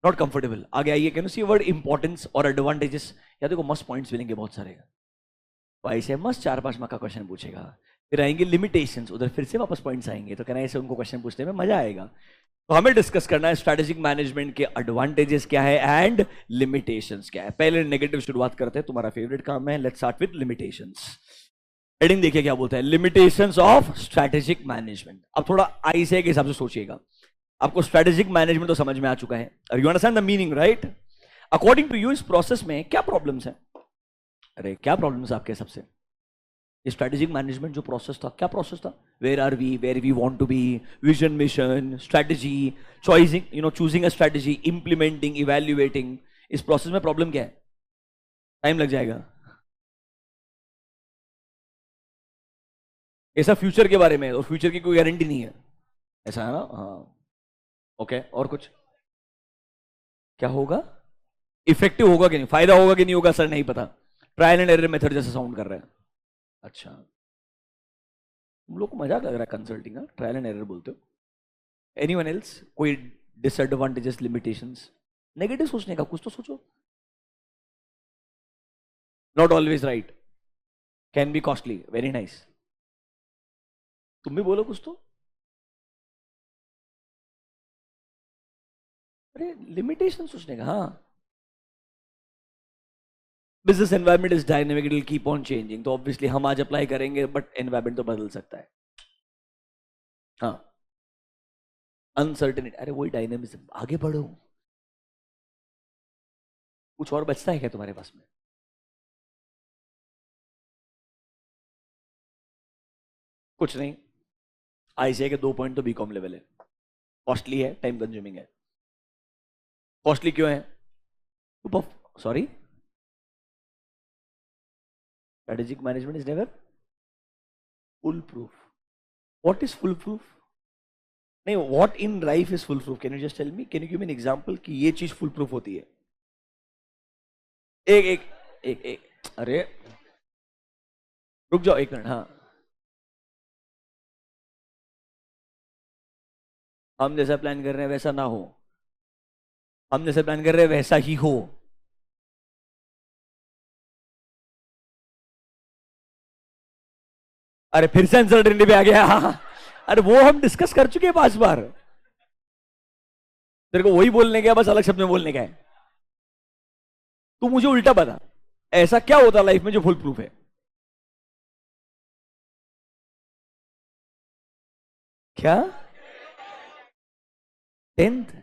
नॉट कंफर्टेबल। आगे आइए, can you see word importance और एडवांटेजेस? या देखो मस्त पॉइंट्स मिलेंगे बहुत सारे। तो ऐसे मस्त 4-5 मार्क का क्वेश्चन पूछेगा। फिर आएंगे लिमिटेशंस, उधर फिर से वापस पॉइंट्स आएंगे। तो कहना ऐसे उनको क्वेश्चन पूछने में मजा आएगा। तो हमें डिस्कस करना है स्ट्रेटेजिक मैनेजमेंट के एडवांटेजेस क्या है एंड लिमिटेशंस क्या है। पहले नेगेटिव शुरुआत करते हैं, तुम्हारा फेवरेट काम है। Let's start with limitations. Heading देखिए क्या बोलता है, लिमिटेशंस ऑफ स्ट्रेटेजिक मैनेजमेंट। अब थोड़ा आई से के हिसाब से सोचिएगा। आपको स्ट्रेटेजिक मैनेजमेंट तो समझ में आ चुका है, you understand the meaning right? According to you इस प्रोसेस में क्या प्रॉब्लम्स है? अरे क्या प्रॉब्लम्स आपके सबसे? स्ट्रेटेजिक मैनेजमेंट जो प्रोसेस था, क्या प्रोसेस था? Where we want to be, vision, mission, strategy, choicing, choosing a strategy, implementing, evaluating. इस प्रोसेस में प्रॉब्लम क्या है? टाइम लग जाएगा। ऐसा फ्यूचर के बारे में, और फ्यूचर की कोई गारंटी नहीं है, ऐसा है ना? हाँ। ओके, और कुछ? क्या होगा? इफेक्टिव होगा कि नहीं, फायदा होगा कि नहीं होगा सर नहीं पता, ट्रायल एंड एरर मेथड जैसे साउंड कर रहे हैं। अच्छा, तुम लोग को मजाक लग रहा है कंसल्टिंग, ट्रायल एंड एरर बोलते हो। Anyone else? कोई डिसएडवांटेजेस, लिमिटेशंस? नेगेटिव सोचने का कुछ तो सोचो। Not always right, can be costly, very nice. तुम भी बोलो कुछ तो। अरे लिमिटेशन सोचने का, हाँ। Business environment is dynamic, it will keep on changing, तो ऑब्वियसली हम आज अप्लाई करेंगे बट एनवायरनमेंट तो बदल सकता है। हाँ, अनसर्टेनिटी, अरे वही डायनेमिज्म, आगे बढ़ो। कुछ और बचता है क्या तुम्हारे पास में? कुछ नहीं। आईसीआई के 2 पॉइंट तो बीकॉम लेवल है, कॉस्टली है, टाइम कंज्यूमिंग है। कॉस्टली क्यों है? Sorry, strategic management is never foolproof. What is foolproof? नहीं, what in life is foolproof? Can you just tell me, can you give me an example कि ये चीज full proof होती है? एक एक एक एक अरे रुक जाओ 1 मिनट। हाँ, हम जैसा प्लान कर रहे हैं वैसा ना हो, हम जैसे प्लान कर रहे हैं वैसा ही हो। अरे फिर से अनसर्टेनिटी पे आ गया। अरे वो हम डिस्कस कर चुके हैं 5 बार। तेरे को वही बोलने का है, बस अलग शब्द में बोलने का है। तू मुझे उल्टा बता, ऐसा क्या होता लाइफ में जो फुल प्रूफ है? क्या? 10th?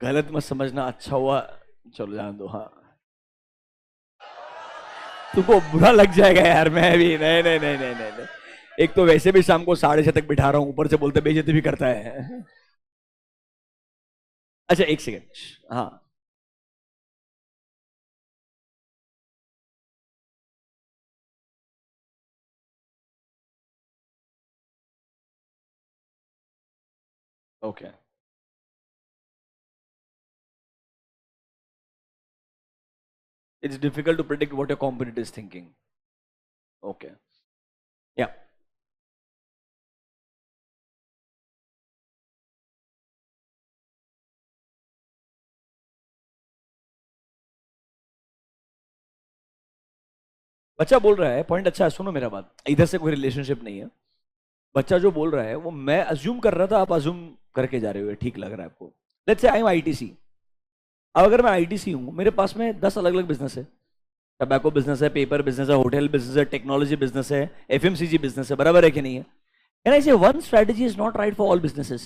गलत मत समझना, अच्छा हुआ, चलो जान दो। हाँ, तुमको बुरा लग जाएगा यार, मैं भी नहीं नहीं नहीं नहीं नहीं, नहीं। एक तो वैसे भी शाम को 6:30 तक बिठा रहा हूं, ऊपर से बोलते बेइज्जती भी करता है। अच्छा, एक सेकेंड। हाँ, okay. It's difficult to predict what your competitor is thinking. Okay, yeah. बच्चा बोल रहा है, पॉइंट अच्छा है, सुनो मेरा बात, इधर से कोई रिलेशनशिप नहीं है। बच्चा जो बोल रहा है वो मैं अज्यूम कर रहा था, आप अज्यूम करके जा रहे हो, ठीक लग रहा है आपको। Let's say I am ITC. अब अगर मैं आईटीसी हूं, मेरे पास में 10 अलग अलग बिजनेस है। टबैको बिजनेस है, पेपर बिजनेस है, होटल बिजनेस है, टेक्नोलॉजी बिजनेस है, एफएमसीजी बिजनेस है, बराबर है कि नहीं है? एंड आई से one strategy is not right for all businesses.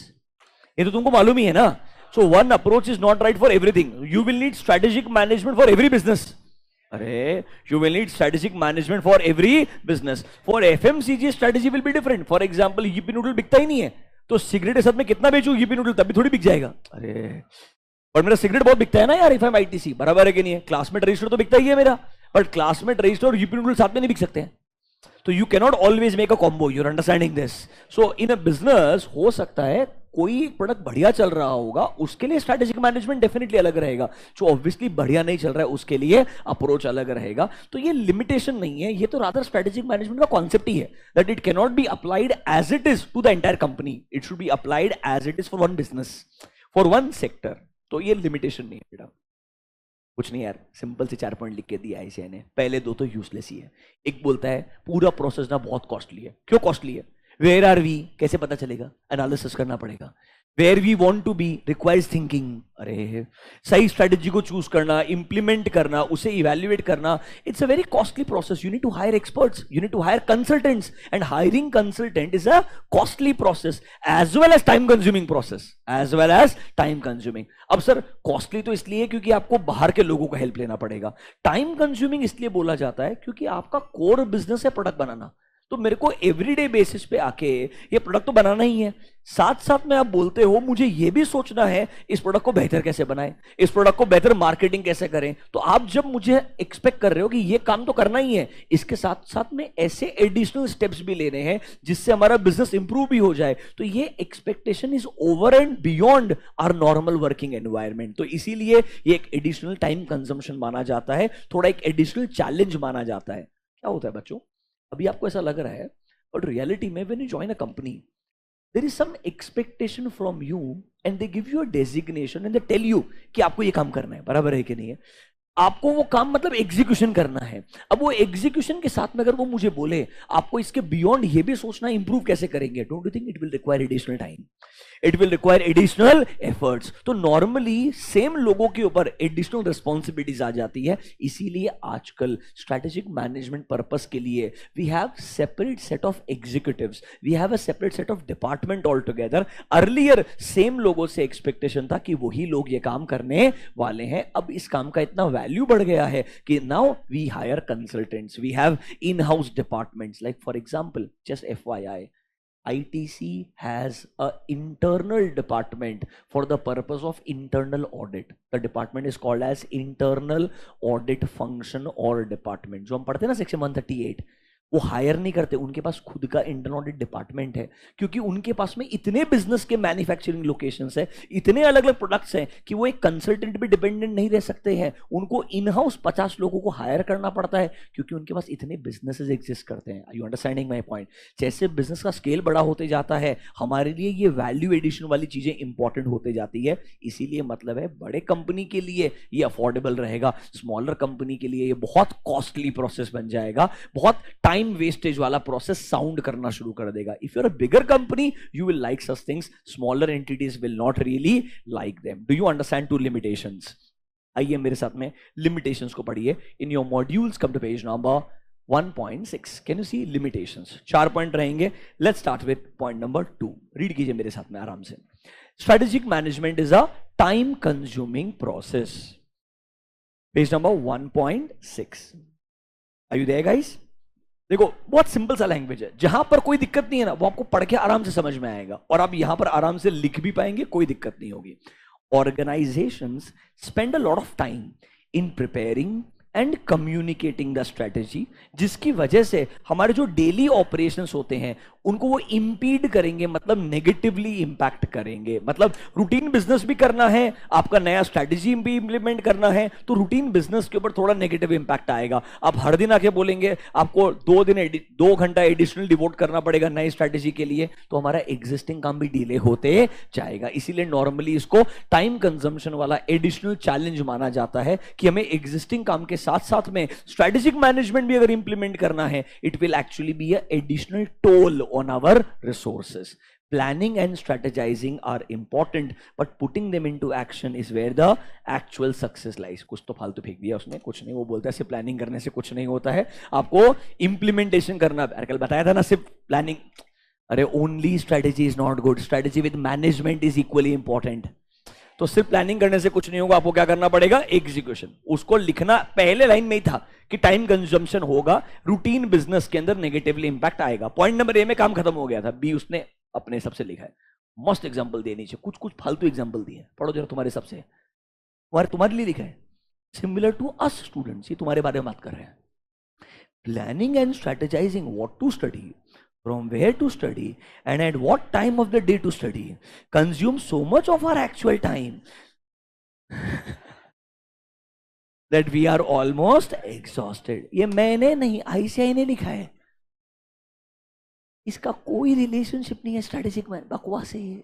ये तो तुमको मालूम ही है ना। So one approach is not right for everything, you will need strategic management for every business. अरे, you will need strategic management for every business. For FMCG strategy will be different. For example, yippee noodle बिकता ही नहीं है, तो cigarette के साथ में कितना बेचूं yippee noodle, तभी थोड़ी बिक जाएगा। अरे, पर मेरा सिगरेट बहुत बिकता है ना यार, इफ आई एम आईटीसी, बराबर है कि नहीं है? क्लासमेट रजिस्टर तो बिकता ही है मेरा, बट क्लासमेट रजिस्टर और yippee noodle साथ में नहीं बिक सकते हैं। तो you cannot always make a combo, you're understanding this? So in a business हो सकता है कोई प्रोडक्ट बढ़िया चल रहा होगा, उसके लिए स्ट्रेटेजिक मैनेजमेंट डेफिनेटली अलग रहेगा। जो ऑब्वियसली बढ़िया नहीं चल रहा है उसके लिए अप्रोच अलग रहेगा। तो ये लिमिटेशन नहीं है, ये तो रादर स्ट्रेटेजिक मैनेजमेंट का कॉन्सेप्ट ही है, that it can not be applied as it is to the entire company, it should be applied as it is for one business, for one sector. तो ये limitation नहीं है बेटा। कुछ नहीं यार, सिंपल से 4 पॉइंट लिख के दिया आईसीआई ने, पहले 2 तो यूजलेस ही है। एक बोलता है पूरा प्रोसेस ना बहुत कॉस्टली है। क्यों कॉस्टली है? वेयर आर वी कैसे पता चलेगा, एनालिसिस करना पड़ेगा। Where we want to be requires thinking, अरे सही स्ट्रेटेजी को चूज करना, इंप्लीमेंट करना, उसे इवेल्युएट करना, it's a very costly process. You need to hire experts, you need to hire consultants, and hiring consultant is a costly process as well as time consuming process, as well as time consuming. अब sir costly तो इसलिए क्योंकि आपको बाहर के लोगों का help लेना पड़ेगा, टाइम कंज्यूमिंग इसलिए बोला जाता है क्योंकि आपका कोर बिजनेस है प्रोडक्ट बनाना। तो मेरे को एवरीडे बेसिस पे आके ये प्रोडक्ट तो बनाना ही है, साथ साथ में आप बोलते हो मुझे ये भी सोचना है इस प्रोडक्ट को बेहतर कैसे बनाएं, इस प्रोडक्ट को बेहतर मार्केटिंग कैसे करें। तो आप जब मुझे एक्सपेक्ट कर रहे हो कि ये काम तो करना ही है, इसके साथ साथ में ऐसे एडिशनल स्टेप्स भी लेने हैं जिससे हमारा बिजनेस इंप्रूव भी हो जाए, तो ये expectation is over and beyond our normal working environment. तो इसीलिए ये एक एडिशनल टाइम कंजम्पशन माना जाता है, थोड़ा एक एडिशनल चैलेंज माना जाता है। क्या होता है बच्चों, अभी आपको ऐसा लग रहा है, बट रियलिटी में when you join a company there is some expectation from you and they give you a designation and they tell you कि आपको ये काम करना है, बराबर है कि नहीं है। आपको वो काम मतलब एग्जीक्यूशन करना है। अब वो एग्जीक्यूशन के साथ में अगर वो मुझे बोले आपको इसके बियॉन्ड ये भी सोचना इंप्रूव कैसे करेंगे, don't you think it will require additional time, it will require additional efforts. तो नॉर्मली सेम लोगों के ऊपर एडिशनल रिस्पॉन्सिबिलिटीज आ जाती है। इसीलिए आजकल स्ट्रेटेजिक मैनेजमेंट पर्पस के लिए we have separate set of executives, we have a separate set of department all together. Earlier same लोगों से एक्सपेक्टेशन था कि वही लोग ये काम करने वाले हैं। अब इस काम का इतना वैल्यू बढ़ गया है कि now we hire consultants, we have in house departments. Like for example, just FYI, ITC has a internal department for the purpose of internal audit. The department is called as internal audit function or department. जो हम पढ़ते हैं ना section 138, वो higher नहीं करते, उनके पास खुद का इंटरनल ऑडिट डिपार्टमेंट है, क्योंकि उनके पास में इतने बिजनेस के मैन्युफैक्चरिंग लोकेशंस है, इतने अलग अलग प्रोडक्ट्स हैं कि वो एक कंसल्टेंट भी डिपेंडेंट नहीं रह सकते हैं। उनको इन हाउस 50 लोगों को हायर करना पड़ता है क्योंकि उनके पास इतने बिजनेसेस एग्जिस्ट करते हैं। Are you understanding my point? जैसे बिजनेस का स्केल बड़ा होते जाता है, हमारे लिए ये वैल्यू एडिशन वाली चीजें इंपॉर्टेंट होते जाती है। इसीलिए मतलब है बड़े कंपनी के लिए ये अफोर्डेबल रहेगा, स्मॉलर कंपनी के लिए ये बहुत कॉस्टली प्रोसेस बन जाएगा, बहुत टाइम वेस्टेज वाला प्रोसेस साउंड करना शुरू कर देगा। If you are a bigger company you will like such things, smaller entities will not really like them. Do you understand two limitations? आइए मेरे साथ में लिमिटेशंस को पढ़िए in your modules. Come to page number 1.6। Can you see limitations? 4 point रहेंगे। Let's start with point number 2। Read कीजिए मेरे साथ में आराम से। Strategic management is a time consuming process. Page number 1.6। Are you there guys? देखो बहुत simple सा लैंग्वेज है, जहां पर कोई दिक्कत नहीं है ना, वो आपको पढ़ के आराम से समझ में आएगा और आप यहां पर आराम से लिख भी पाएंगे, कोई दिक्कत नहीं होगी। Organizations spend a lot of time in preparing and communicating the strategy, जिसकी वजह से हमारे जो डेली ऑपरेशंस होते हैं उनको वो इंपीड करेंगे, मतलब नेगेटिवली इंपैक्ट करेंगे। मतलब रूटीन बिजनेस भी करना है, आपका नया स्ट्रेटेजी भी इंप्लीमेंट करना है, तो रूटीन बिजनेस के ऊपर थोड़ा नेगेटिव इंपैक्ट आएगा। आप हर दिन आके बोलेंगे आपको 2 घंटा एडिशनल डिवोट करना पड़ेगा नई स्ट्रेटेजी के लिए, तो हमारा एग्जिस्टिंग काम भी डिले होते जाएगा। इसीलिए नॉर्मली इसको टाइम कंजम्पशन वाला एडिशनल चैलेंज माना जाता है कि हमें एग्जिस्टिंग काम के साथ साथ में स्ट्रेटेजिक मैनेजमेंट भी अगर इंप्लीमेंट करना है, it will actually be a additional toll on our resources. Planning and strategizing are important, but putting them into action is where the actual success lies. कुछ तो फालतू फेंक दिया उसने, कुछ नहीं। वो बोलता है सिर्फ प्लानिंग करने से कुछ नहीं होता है, आपको इंप्लीमेंटेशन करना। कल बताया था ना, सिर्फ प्लानिंग, अरे only strategy is not good, strategy with management is equally important. तो सिर्फ प्लानिंग करने से कुछ नहीं होगा, आपको क्या करना पड़ेगा? एग्जीक्यूशन। उसको लिखना पहले लाइन में ही था कि टाइम कंजम्पशन होगा, रूटीन बिजनेस के अंदर नेगेटिवली इंपैक्ट आएगा। पॉइंट नंबर ए में काम खत्म हो गया था, बी उसने अपने हिसाब से लिखा है। मस्त एग्जांपल देनी चाहिए, कुछ कुछ फालतू एग्जांपल दिए, पढ़ो जरा तुम्हारे हिसाब से। तुम्हारे लिए लिखा है सिमिलर टू अस स्टूडेंट्स, ये तुम्हारे बारे में बात कर रहे हैं। Planning and strategizing what to study, from where to study, and at what time of the day to study consumes so much of our actual time that we are almost exhausted. ये मैंने नहीं, ICI ने लिखा है, इसका कोई relationship नहीं है स्ट्रेटेजिक में, बकवास है ये।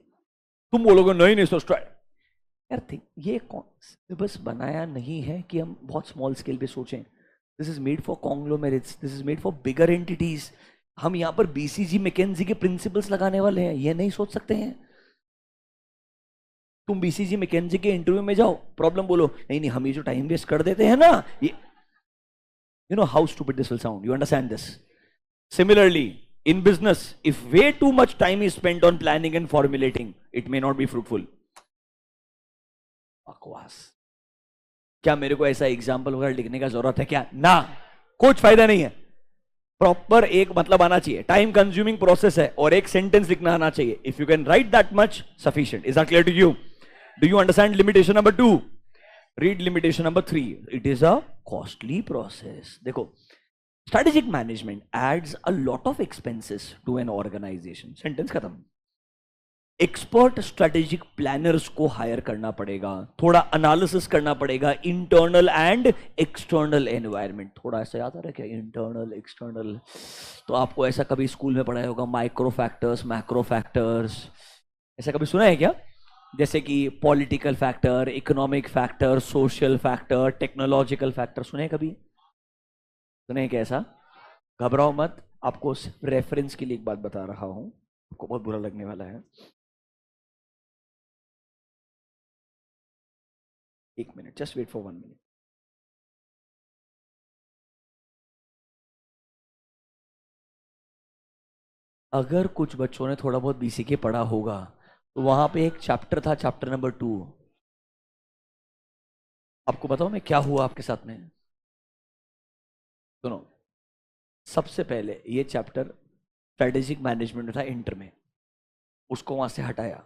तुम बोलोगे नहीं नहीं सो यार थिंक, ये सिलेबस बनाया नहीं है कि हम बहुत स्मॉल स्केल पे सोचें। This is made for conglomerates, this is made for bigger entities. हम यहां पर बीसीजी मैकेंजी के प्रिंसिपल्स लगाने वाले हैं, ये नहीं सोच सकते हैं? तुम बीसीजी मैकेंजी के इंटरव्यू में जाओ, प्रॉब्लम बोलो, नहीं नहीं हम ये जो टाइम वेस्ट कर देते हैं ना, ये you know how stupid this will sound, you understand this? Similarly, in business, if way too much time is spent on planning and formulating, it may not be fruitful. बकवास। क्या मेरे को ऐसा एग्जाम्पल वगैरह लिखने का जरूरत है क्या? ना, कुछ फायदा नहीं है। प्रॉपर एक मतलब आना चाहिए, टाइम कंज्यूमिंग प्रोसेस है, और एक सेंटेंस लिखना आना चाहिए। If you can write that much, sufficient. Is that clear to you? Do you understand limitation number 2? Read limitation number 3। It is a costly process. देखो, strategic management adds a lot of expenses to an organisation. Sentence खत्म। Expert strategic planners को hire करना पड़ेगा, थोड़ा analysis करना पड़ेगा, internal and external environment. थोड़ा ऐसा याद आ रहा है क्या, इंटरनल एक्सटर्नल? तो आपको ऐसा कभी स्कूल में पढ़ाया होगा, माइक्रो फैक्टर्स, मैक्रो फैक्टर्स, ऐसा कभी सुना है क्या? जैसे कि political factor, economic factor, social factor, technological factor, सुने हैं कभी? सुने हैं क्या ऐसा? घबराओ मत, आपको रेफरेंस के लिए एक बात बता रहा हूं, आपको बहुत बुरा लगने वाला है। एक minute, just wait for 1 minute. अगर कुछ बच्चों ने थोड़ा बहुत बीसीके पढ़ा होगा तो वहां पे एक चैप्टर था, चैप्टर नंबर 2। आपको बताओ मैं क्या हुआ आपके साथ में? सुनो, सबसे पहले ये चैप्टर स्ट्रेटेजिक मैनेजमेंट था इंटर में, उसको वहां से हटाया,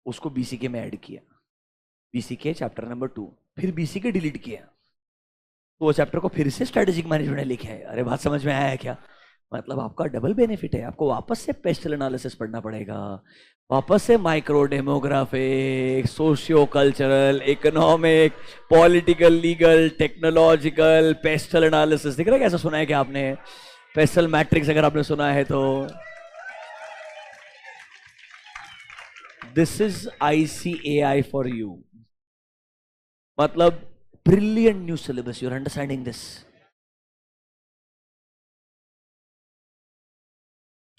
उसको बीसीके में ऐड किया। बीसीके चैप्टर नंबर 2, फिर बीसीके डिलीट किया, तो वो चैप्टर को फिर से स्ट्रेटेजिक मैनेजमेंट लिखा है। अरे बात समझ में आया है क्या? मतलब आपका डबल बेनिफिट है। आपको वापस से पेस्टल एनालिसिस पढ़ना पड़ेगा, वापस से micro demographic, socio cultural, economic, political, legal, technological, pastel analysis. दिख रहा है कैसा? सुना है क्या आपने? पेस्टल मैट्रिक्स अगर आपने सुना है तो this is ICAI for you. मतलब brilliant new syllabus, you are understanding this?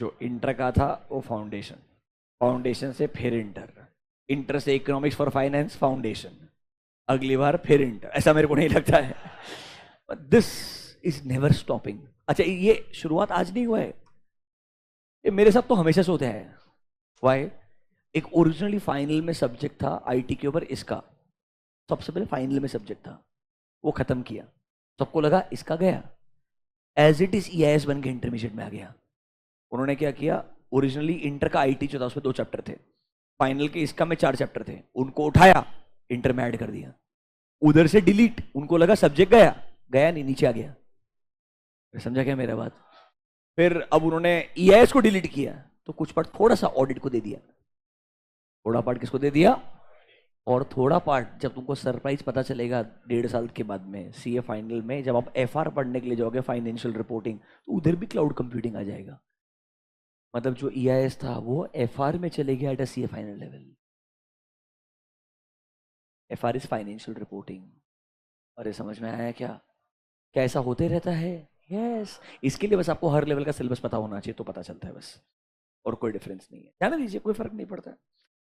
जो इंटर का था वो फाउंडेशन, फाउंडेशन से फिर इंटर, इंटर से इकोनॉमिक्स फॉर फाइनेंस, फाउंडेशन, अगली बार फिर इंटर। ऐसा मेरे को नहीं लगता है। This is never stopping. अच्छा, ये शुरुआत आज नहीं हुआ है, ये मेरे साथ तो हमेशा से होता है। वाई? एक ओरिजिनली फाइनल में सब्जेक्ट था आईटी के ऊपर, इसका सबसे पहले फाइनल में सब्जेक्ट था, वो खत्म किया, सबको लगा इसका गया, एज इट इज EIS बन के इंटरमीडिएट में आ गया। उन्होंने क्या किया, ओरिजिनली इंटर का आईटी जो था उसमें 2 चैप्टर थे, फाइनल के इसका में 4 चैप्टर थे, उनको उठाया, इंटर में ऐड कर दिया। उधर से डिलीट, उनको लगा सब्जेक्ट गया, गया नहीं, नीचे आ गया। समझा क्या मेरा बात? फिर अब उन्होंने EIS को डिलीट किया, तो कुछ पार्ट थोड़ा सा ऑडिट को दे दिया। थोड़ा पार्ट किसको दे दिया? और थोड़ा पार्ट जब तुमको सरप्राइज पता चलेगा 1.5 साल के बाद में, CA फाइनल में जब आप FR पढ़ने के लिए जाओगे, फाइनेंशियल रिपोर्टिंग, तो उधर भी क्लाउड कंप्यूटिंग आ जाएगा। मतलब जो EIS था वो FR में चले गया at CA final level. FR is financial reporting. अरे समझ में आया क्या? क्या ऐसा होते रहता है? यस। इसके लिए बस आपको हर लेवल का सिलेबस पता होना चाहिए, तो पता चलता है बस, और कोई डिफरेंस नहीं है। ध्यान दीजिए, कोई फर्क नहीं पड़ता।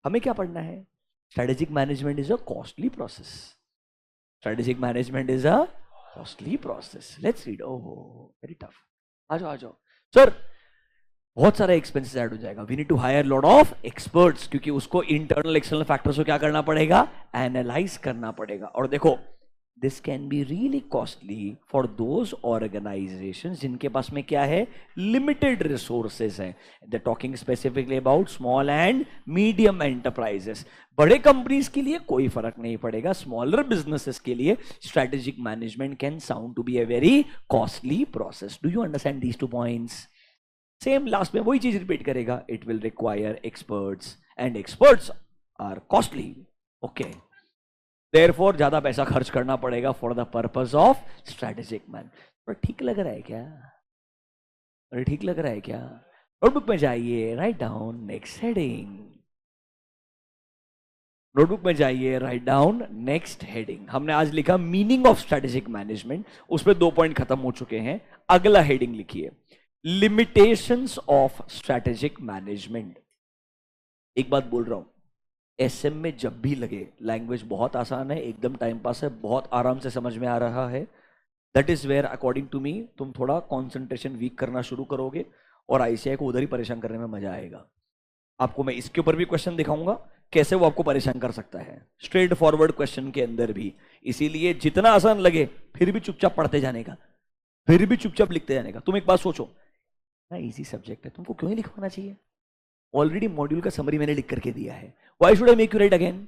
हमें क्या पढ़ना है? Strategic management is a costly process. Strategic management is a costly process. Let's read. Oh very tough. आ जाओ आ जाओ सर। बहुत सारे एक्सपेंसेस ऐड हो जाएगा। We need to hire lot of experts, क्योंकि उसको इंटरनल एक्सटर्नल फैक्टर्स को क्या करना पड़ेगा? एनालाइज करना पड़ेगा। और देखो, this can be really costly for those organization जिनके पास में क्या है? लिमिटेड रिसोर्सेज हैं। They talking specifically about small and medium enterprises. बड़े कंपनीज के लिए कोई फर्क नहीं पड़ेगा, स्मॉलर बिजनेसेस के लिए strategic management can sound to be a very costly process. Do you understand these 2 points? Same last में वही चीज रिपीट करेगा। It will require experts and experts are costly. Okay, therefore ज्यादा पैसा खर्च करना पड़ेगा for the purpose of strategic man. पर ठीक लग रहा है क्या? अरे ठीक लग रहा है क्या? नोटबुक में जाइए, write down next heading. Notebook में जाइए, राइट डाउन नेक्स्ट हेडिंग। हमने आज लिखा मीनिंग ऑफ स्ट्रेटेजिक मैनेजमेंट, उस पर 2 पॉइंट खत्म हो चुके हैं। अगला हेडिंग लिखिए, लिमिटेशंस ऑफ स्ट्रैटेजिक मैनेजमेंट। एक बात बोल रहा हूं, एसएम में जब भी लगे लैंग्वेज बहुत आसान है, एकदम टाइम पास है, बहुत आराम से समझ में आ रहा है, that is where according to me तुम थोड़ा कॉन्सेंट्रेशन वीक करना शुरू करोगे और आईसीआई को उधर ही परेशान करने में मजा आएगा। आपको मैं इसके ऊपर भी क्वेश्चन दिखाऊंगा कैसे वो आपको परेशान कर सकता है, स्ट्रेट फॉरवर्ड क्वेश्चन के अंदर भी। इसीलिए जितना आसान लगे फिर भी चुपचाप पढ़ते जाने का, फिर भी चुपचाप लिखते जाने का। तुम एक बात सोचो ना, इजी सब्जेक्ट है, तुमको क्यों ही लिखवाना चाहिए? ऑलरेडी मॉड्यूल का समरी मैंने लिख करके दिया है। Why should I make you write again?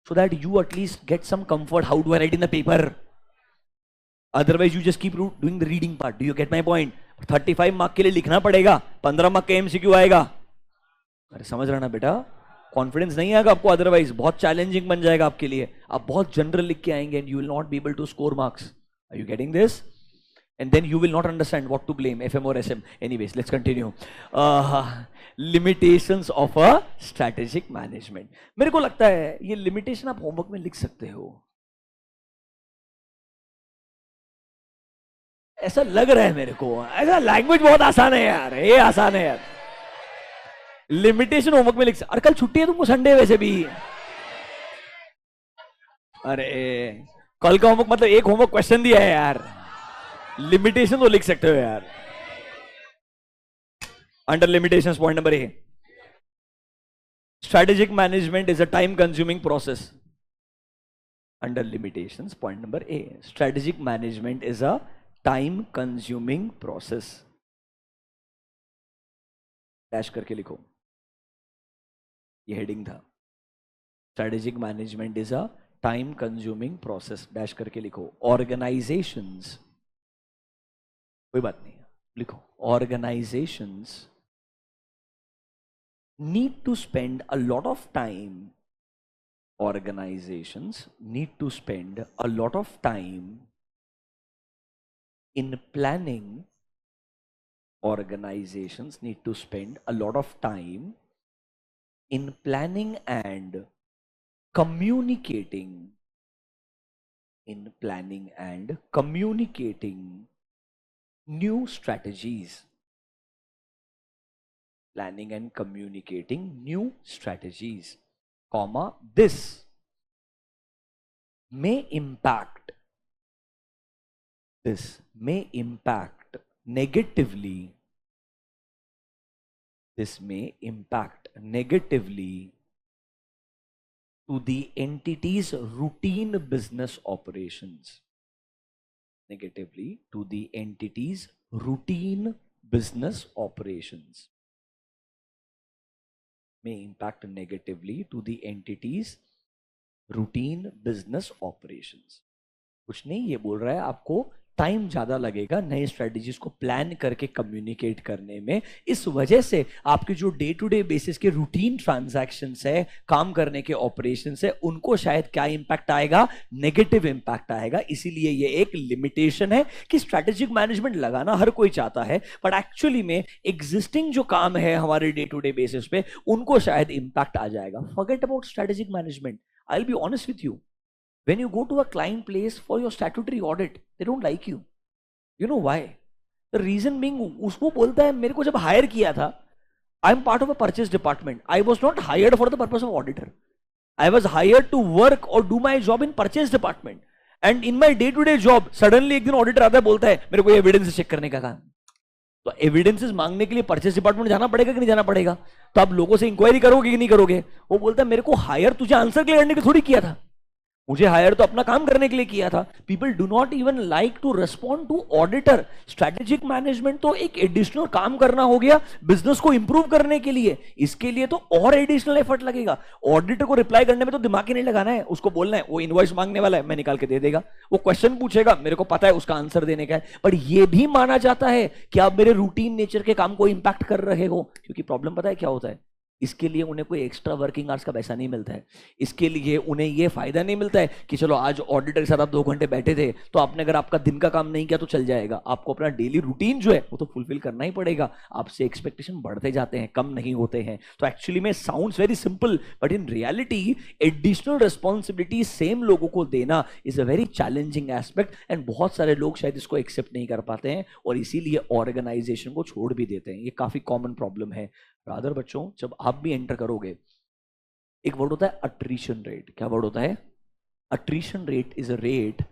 So that you at least get some comfort how do I write in the paper. Otherwise you just keep doing the reading part. Do you get my point? 35 mark के लिए लिखना पड़ेगा, 15 mark का MCQ आएगा। अरे समझ रहा ना बेटा, कॉन्फिडेंस नहीं आएगा आपको, अदरवाइज बहुत चैलेंजिंग बन जाएगा आपके लिए। आप बहुत जनरल लिख के आएंगे and you will not be able to score marks. Are you getting this? And then you will not understand what to blame, FM or SM. Anyways, let's continue. Limitations of a strategic management. मेरे को लगता है ये limitation आप homework में लिख सकते हो, ऐसा लग रहा है मेरे को। ऐसा लैंग्वेज बहुत आसान है यार, ये आसान है यार। लिमिटेशन होमवर्क में लिख सकते। अरे कल छुट्टी है तुमको, संडे वैसे भी। अरे कल का होमवर्क मतलब एक होमवर्क क्वेश्चन दिया है यार, लिमिटेशन तो लिख सकते हो यार। Under limitations point number A, strategic management is a time consuming process. Under limitations point number A, strategic management is a time consuming process. Dash करके लिखो, ये हेडिंग था। Strategic management is a time consuming process, dash करके लिखो। Organizations, कोई बात नहीं लिखो, organizations need to spend a lot of time, organizations need to spend a lot of time in planning, organizations need to spend a lot of time in planning and communicating, in planning and communicating new strategies, planning and communicating new strategies, comma, this may impact negatively, this may impact negatively to the entity's routine business operations, negatively to the entity's routine business operations, may impact negatively to the entity's routine business operations। कुछ नहीं, ये बोल रहा है आपको time ज्यादा लगेगा नए स्ट्रेटजीज को प्लान करके कम्युनिकेट करने में। इस वजह से आपके जो डे टू डे बेसिस के रूटीन ट्रांजैक्शंस है, काम करने के ऑपरेशंस है, उनको शायद क्या इंपैक्ट आएगा? नेगेटिव इंपैक्ट आएगा। इसीलिए ये एक लिमिटेशन है कि स्ट्रेटेजिक मैनेजमेंट लगाना हर कोई चाहता है, बट एक्चुअली में एग्जिस्टिंग जो काम है हमारे डे टू डे बेसिस पे, उनको शायद इंपैक्ट आ जाएगा। Forget about strategic management. I will be honest with you, when you go to a client place for your statutory audit, they don't like you. You know why? The reason being, उसको बोलता है मेरे को जब higher किया था, I am part of a purchase department. I was not hired for the purpose of auditor. I was hired to work or do my job in purchase department. And in my day-to-day job, suddenly एक दिन auditor आता है, बोलता है मेरे को evidence check करने का काम। तो एविडेंसेस मांगने के लिए परचेस डिपार्टमेंट जाना पड़ेगा कि नहीं जाना पड़ेगा? तो आप लोगों से इंक्वायरी करोगे कि नहीं करोगे? वो बोलता है मेरे को हायर तुझे आंसर क्लियर करने के थोड़ी किया था, मुझे हायर तो अपना काम करने के लिए किया था। People do not even like to respond to auditor. Strategic management तो एक एडिशनल काम करना हो गया बिजनेस को इंप्रूव करने के लिए, इसके लिए तो और एडिशनल एफर्ट लगेगा। ऑडिटर को रिप्लाई करने में तो दिमाग ही नहीं लगाना है, उसको बोलना है वो इनवॉइस मांगने वाला है, मैं निकाल के दे देगा। वो क्वेश्चन पूछेगा, मेरे को पता है उसका आंसर देने का है। बट ये भी माना जाता है कि आप मेरे रूटीन नेचर के काम को इंपैक्ट कर रहे हो, क्योंकि प्रॉब्लम पता है क्या होता है? इसके लिए उन्हें कोई एक्स्ट्रा वर्किंग आवर्स का पैसा नहीं मिलता है, इसके लिए उन्हें ये फायदा नहीं मिलता है कि चलो आज ऑडिटर के साथ आप 2 घंटे बैठे थे तो आपने अगर आपका दिन का काम नहीं किया तो चल जाएगा, आपको अपना डेली रूटीन जो है वो तो फुलफिल करना ही पड़ेगा। आपसे एक्सपेक्टेशन बढ़ते जाते हैं, कम नहीं होते हैं। तो एक्चुअली में sounds very simple, but in reality additional responsibility same लोगों को देना is a very challenging aspect, and बहुत सारे लोग शायद इसको एक्सेप्ट नहीं कर पाते हैं और इसीलिए ऑर्गेनाइजेशन को छोड़ भी देते हैं। ये काफी कॉमन प्रॉब्लम है। रादर बच्चों, जब आप भी एंटर करोगे, एक वर्ड होता है अट्रीशन रेट। क्या वर्ड होता है? Attrition rate is a rate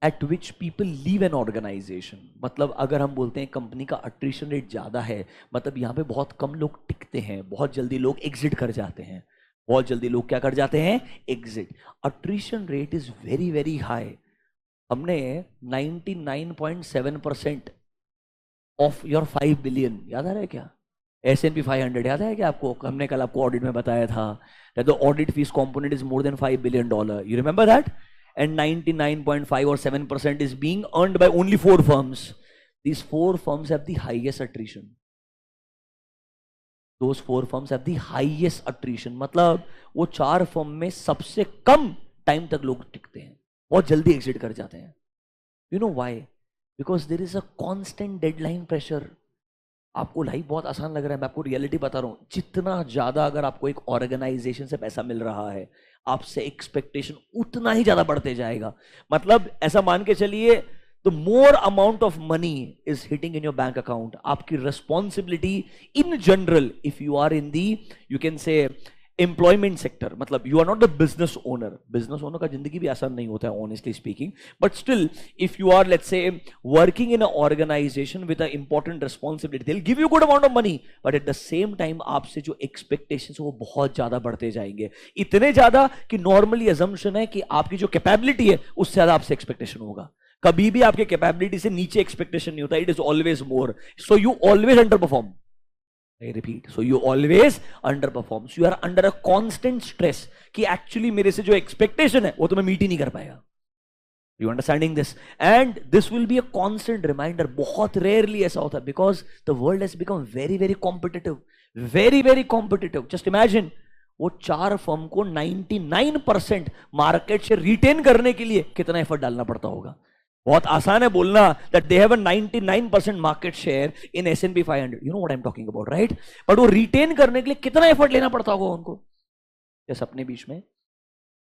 at which people leave an organisation. मतलब अगर हम बोलते हैं कंपनी का अट्रीशन रेट ज्यादा है, मतलब यहां पे बहुत कम लोग टिकते हैं, बहुत जल्दी लोग एग्जिट कर जाते हैं। बहुत जल्दी लोग क्या कर जाते हैं? Exit. Attrition rate is very very high. हमने 99.7% ऑफ योर 5 बिलियन, याद आ रहा है क्या? S&P 500 याद है क्या आपको? हमने कल आपको ऑडिट में बताया था that the audit fees component is more than $5 billion. You remember that? And 99.5 or 7% is being earned by only 4 firms. These 4 firms have the highest attrition. Those 4 firms have the highest attrition. मतलब वो 4 firm में सबसे कम time तक लोग टिकते हैं, बहुत जल्दी एग्जिट कर जाते हैं। You know why? Because there is a constant deadline pressure. आपको लाइफ बहुत आसान लग रहा है, मैं आपको रियलिटी बता रहा हूं। जितना ज्यादा अगर आपको एक ऑर्गेनाइजेशन से पैसा मिल रहा है, आपसे एक्सपेक्टेशन उतना ही ज्यादा बढ़ते जाएगा। मतलब ऐसा मान के चलिए, the more amount of money is hitting in your bank account, आपकी responsibility in general, if you are in the, you can say employment sector, मतलब you are not the business owner. Business owner का जिंदगी भी आसान नहीं होता है honestly speaking, but still if you are let's say working in a organisation with a important responsibility, they will give you good amount of money, but at the same time आपसे जो expectations वो बहुत ज्यादा बढ़ते जाएंगे। इतने ज्यादा कि नॉर्मली अजम्पशन है कि आपकी जो कैपेबिलिटी है उससे ज्यादा आपसे एक्सपेक्टेशन होगा। कभी भी आपके कैपेबिलिटी से नीचे एक्सपेक्टेशन नहीं होता, it is always more, so you always under perform. I repeat, so you always underperform. So you are under a constant stress कि actually मेरे से जो expectation है वो तो मैं meet ही नहीं कर पाएगा। You understanding this? And this will be a constant reminder. बहुत rarely ऐसा होता है because the world has become very very competitive, very very competitive. Just imagine वो 4 फर्म को 99% मार्केट से रिटेन करने के लिए कितना एफर्ट डालना पड़ता होगा। बहुत आसान है बोलना that they have a 99% market share in S&P 500. You know what I'm talking about, right? But वो रिटेन करने के लिए कितना एफर्ट लेना पड़ता होगा उनको। जैसे अपने बीच में,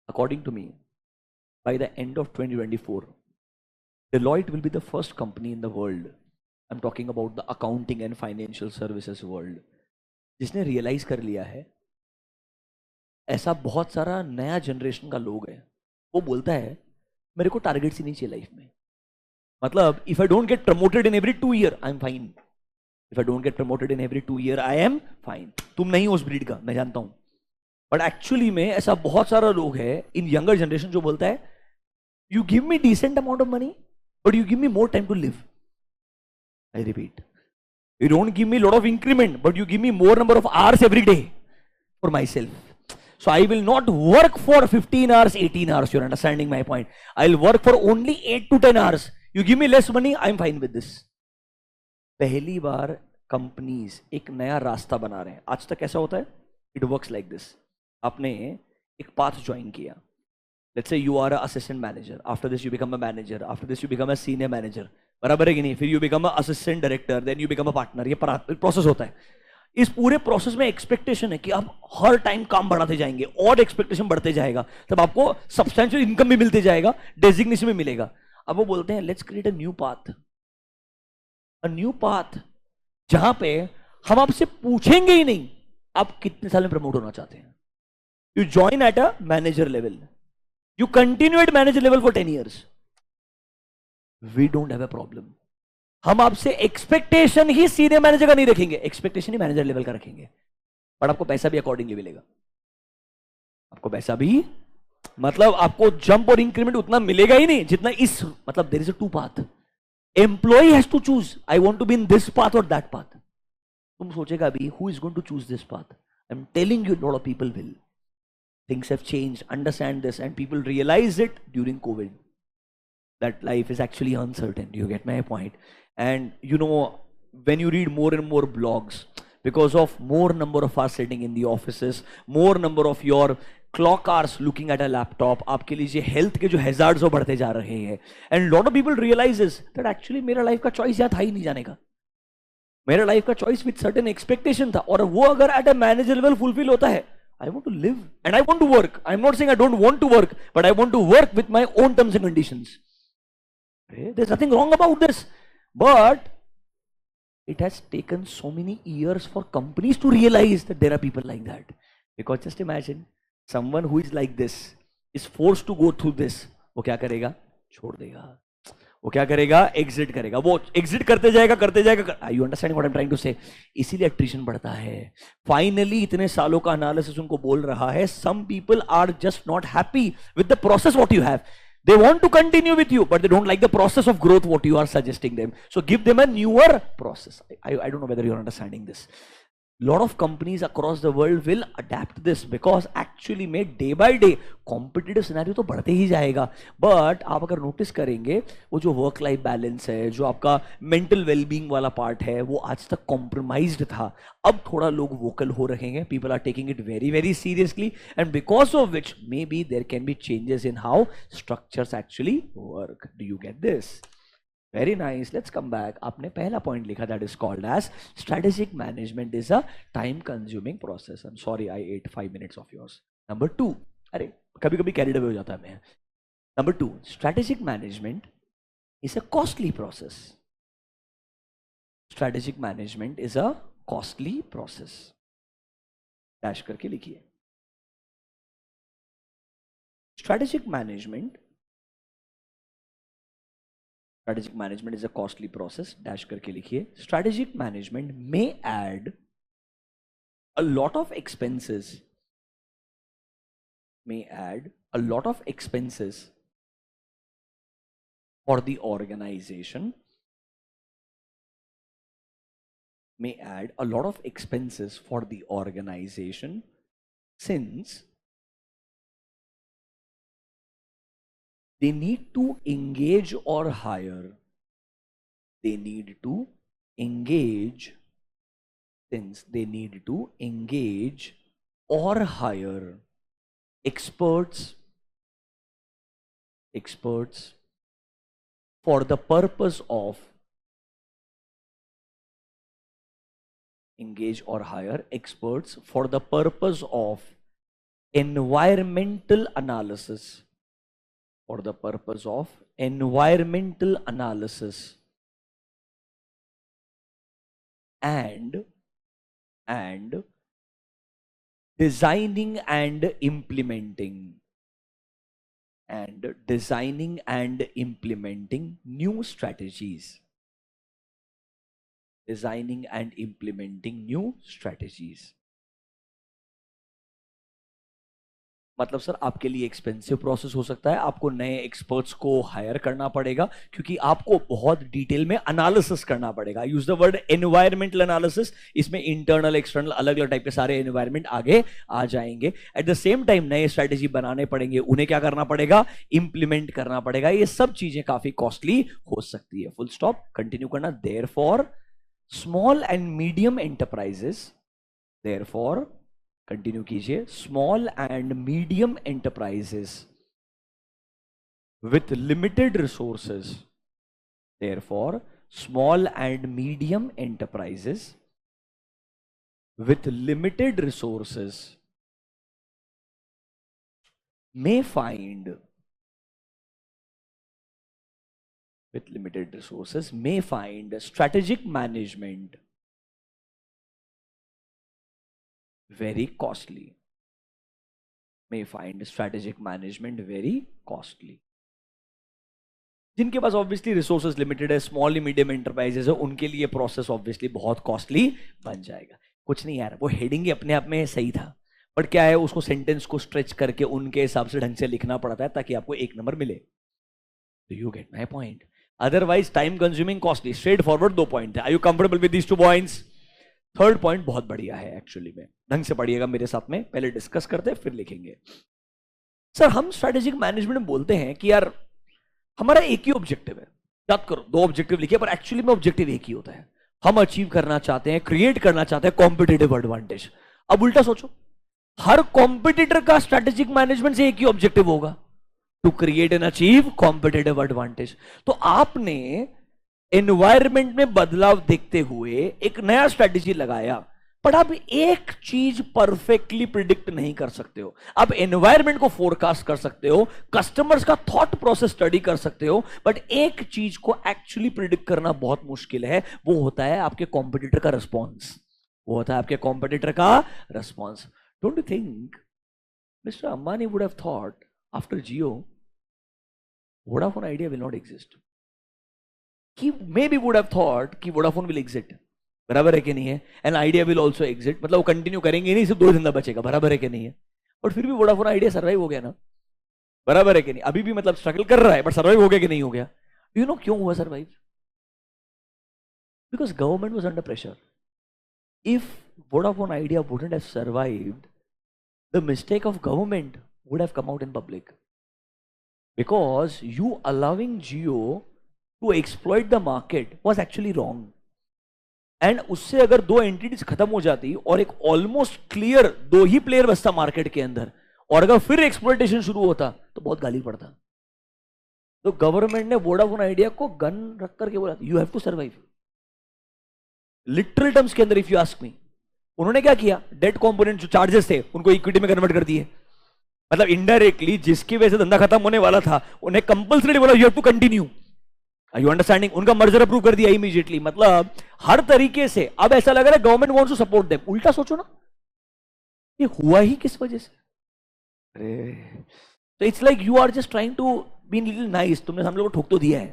according to me, by the end of 2024, Deloitte will be the first company in the world. I'm talking about the accounting and financial services world, जिसने रियलाइज कर लिया है ऐसा बहुत सारा नया जनरेशन का लोग है, वो बोलता है मेरे को टारगेट ही नहीं चाहिए लाइफ में। मतलब if I don't get promoted in every 2 year I am fine, if I don't get promoted in every 2 year I am fine. तुम नहीं हो उस ब्रीड का, मैं जानता हूं, बट एक्चुअली में ऐसा बहुत सारा लोग है इन यंगर जनरेशन जो बोलता है you give me decent amount of money but you give me more time to live. I repeat, you don't give me lot of increment but you give me more number of hours every day for myself. So I will not work for 15 hours, 18 hours. You're understanding my point. I'll work for only 8 to 10 hours. You give me less money, I'm fine with this. पहली बार companies एक नया रास्ता बना रहे हैं। आज तक कैसा होता है? It works like this. आपने एक पाथ ज्वाइन किया। Let's say you are an assistant manager. After this you become a manager. After this you become a senior manager. बराबर है कि नहीं? फिर you become a assistant director. Then you become a partner. ये process होता है। इस पूरे प्रोसेस में एक्सपेक्टेशन है कि आप हर टाइम काम बढ़ाते जाएंगे और एक्सपेक्टेशन बढ़ते जाएगा, तब आपको सब्सटेंशियल इनकम भी मिलते जाएगा, डेजिग्नेशन भी मिलेगा। अब वो बोलते हैं let's create a new path जहां पे हम आपसे पूछेंगे ही नहीं आप कितने साल में प्रमोट होना चाहते हैं। You join at a manager level, you continue at manager level for 10 years. We don't have a problem. हम आपसे एक्सपेक्टेशन ही सीनियर मैनेजर का नहीं रखेंगे, एक्सपेक्टेशन ही मैनेजर लेवल का रखेंगे, बट आपको पैसा भी अकॉर्डिंगली मिलेगा। आपको पैसा भी मतलब आपको जंप और इंक्रीमेंट उतना मिलेगा ही नहीं जितना इस, मतलब there is a 2 path. Employ has to choose I want to be in this path or that path. तुम सोचेगा अभी who is going to choose this path? I am telling you lot of people will. Things have changed, understand this, and people realize it during Covid that life is actually uncertain. You get my point? And you know, when you read more and more blogs, because of more number of hours sitting in the offices, more number of your clock hours looking at a laptop, आपके लिए health के जो hazards वो बढ़ते जा रहे हैं. And lot of people realizes that actually मेरा लाइफ का चॉइस यहाँ था ही नहीं जाने का. मेरा लाइफ का चॉइस विद सर्टेन एक्सपेक्टेशन था, और वो अगर eight a manager level fulfil होता है, I want to live and I want to work. I'm not saying I don't want to work, but I want to work with my own terms and conditions. Okay? There's nothing wrong about this, but it has taken so many years for companies to realize that there are people like that. Because just imagine someone who is like this is forced to go through this. वो क्या करेगा? छोड़ देगा. वो क्या करेगा? Exit करेगा. वो एग्जिट करते जाएगा. You understand what I am trying to say? इसीलिए एट्रिशन बढ़ता है. फाइनली इतने सालों का एनालिसिस उनको बोल रहा है, some people are just not happy with the process what you have. They want to continue with you, but they don't like the process of growth what you are suggesting them. So give them a newer process. I don't know whether you're understanding this. Lot of companies across the world will adapt this, because actually में day by day competitive scenario तो बढ़ते ही जाएगा. But आप अगर notice करेंगे, वो जो work life balance है, जो आपका mental well-being वाला part है, वो आज तक compromised था. अब थोड़ा लोग vocal हो रहे हैं. People are taking it very very seriously, and because of which maybe there can be changes in how structures actually work. Do you get this? Very nice. Let's come back. आपने पहला point लिखा, that is called as strategic management is a time consuming process. I'm sorry I ate 5 minutes of yours. Number 2, अरे कभी कभी carried away हो जाता है मैं. Number 2, strategic management is a costly process. Strategic management is a costly process. Dash करके लिखिए. Strategic management is a costly process. Dash करके लिखिए. Strategic management may add a lot of expenses. For the organization. Since they need to engage or hire. Since they need to engage or hire experts for the purpose of environmental analysis. And designing and implementing new strategies. मतलब sir आपके लिए expensive process हो सकता है, आपको नए experts को hire करना पड़ेगा, क्योंकि आपको बहुत डिटेल में एनालिसिस करना पड़ेगा. Use the word environmental analysis. इसमें इंटरनल एक्सटर्नल अलग अलग टाइप के सारे एनवायरमेंट आगे आ जाएंगे. एट द सेम टाइम नए स्ट्रेटेजी बनाने पड़ेंगे, उन्हें क्या करना पड़ेगा? इंप्लीमेंट करना पड़ेगा. ये सब चीजें काफी कॉस्टली हो सकती है. Full stop. कंटिन्यू करना. Therefore small and medium enterprises. Continue कीजिए. Small and medium enterprises with limited resources. Therefore small and medium enterprises with limited resources may find strategic management very costly. जिनके पास obviously resources limited है, small medium enterprises है, उनके लिए process obviously बहुत costly बन जाएगा. कुछ नहीं यार, वो हेडिंग ही अपने आप में सही था, बट क्या है, उसको सेंटेंस को स्ट्रेच करके उनके हिसाब से ढंग से लिखना पड़ता है ताकि आपको 1 नंबर मिले. Do you get my point? Otherwise time consuming, costly. Straight forward 2 point है. Are you comfortable with these 2 points? Third point बहुत बढ़िया है एक्चुअली में. ढंग से पढ़िएगा मेरे साथ में. पहले डिस्कस करते हैं फिर लिखेंगे. सर हम स्ट्रेटेजिक मैनेजमेंट में बोलते हैं कि यार हमारा एक ही ऑब्जेक्टिव है. याद करो, 2 ऑब्जेक्टिव लिखे, पर एक्चुअली में ऑब्जेक्टिव एक ही होता है. हम अचीव करना चाहते हैं, क्रिएट करना चाहते हैं कॉम्पिटिटिव एडवांटेज। अब उल्टा सोचो, हर कॉम्पिटिटर का स्ट्रेटेजिक मैनेजमेंट से एक ही ऑब्जेक्टिव होगा, to create and achieve competitive advantage. तो आपने एनवायरमेंट में बदलाव देखते हुए एक नया स्ट्रेटेजी लगाया, पर आप एक चीज परफेक्टली प्रिडिक्ट नहीं कर सकते हो। आप एनवायरमेंट को फोरकास्ट कर सकते हो, कस्टमर्स का थॉट प्रोसेस स्टडी कर सकते हो, बट एक चीज को एक्चुअली प्रिडिक्ट करना बहुत मुश्किल है, वो होता है आपके कॉम्पिटिटर का रिस्पॉन्स। वो होता है आपके कॉम्पिटिटर का response. Don't you think mister Ambani would have thought after Jio Vodafone idea will not exist? He maybe would have thought कि वोडाफोन will exit, बराबर है कि नहीं है, and idea will also exit, मतलब वो कंटिन्यू करेंगे नहीं, सिर्फ 2 जिंदा बचेगा, बराबर है कि नहीं है। बट फिर भी वोडाफोन आइडिया सर्वाइव हो गया ना, बराबर है कि नहीं? अभी भी मतलब स्ट्रगल कर रहा है, बट सर्वाइव हो गया कि नहीं हो गया? यू नो क्यों हुआ survive? Because government was under pressure. If Vodafone Idea wouldn't have survived, the mistake of government would have come out in public, because you allowing Jio to exploit the market was actually wrong. And उससे अगर 2 entities खत्म हो जाती और एक almost clear 2 ही player बचता market के अंदर, और अगर फिर एक्सप्लॉइटेशन शुरू होता तो बहुत गाली पड़ता। तो गवर्नमेंट ने वोडाफोन आइडिया को गन रख करके बोला you have to survive, literal terms के अंदर। इफ यू आस्क मी, उन्होंने क्या किया, डेट कंपोनेंट जो चार्जेस थे उनको इक्विटी में कन्वर्ट कर दिए। मतलब इनडायरेक्टली जिसकी वजह से धंधा खत्म होने वाला था, उन्हें कंपल्सरी बोला you have to continue. Are you understanding? उनका मर्जर अप्रूव कर दिया इमीडिएटली। मतलब हर तरीके से अब ऐसा लग रहा है government wants to support them. उल्टा सोचो ना, ये हुआ ही किस वजह से? अरे तो it's like you are just trying to be little nice. तुमने हम लोग को ठोक तो दिया है,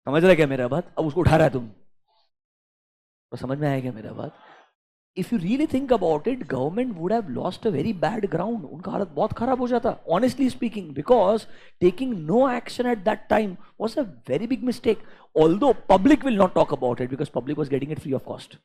समझ रहे क्या मेरा बात? अब उसको उठा रहा है तुम, तो समझ में आया क्या मेरा बात? If you really think about it, government would have lost a very bad ground. उनका हालत बहुत खराब हो जाता, honestly speaking, because taking no action at that time was a very big mistake. Although public will not talk about it because public was getting it free of cost.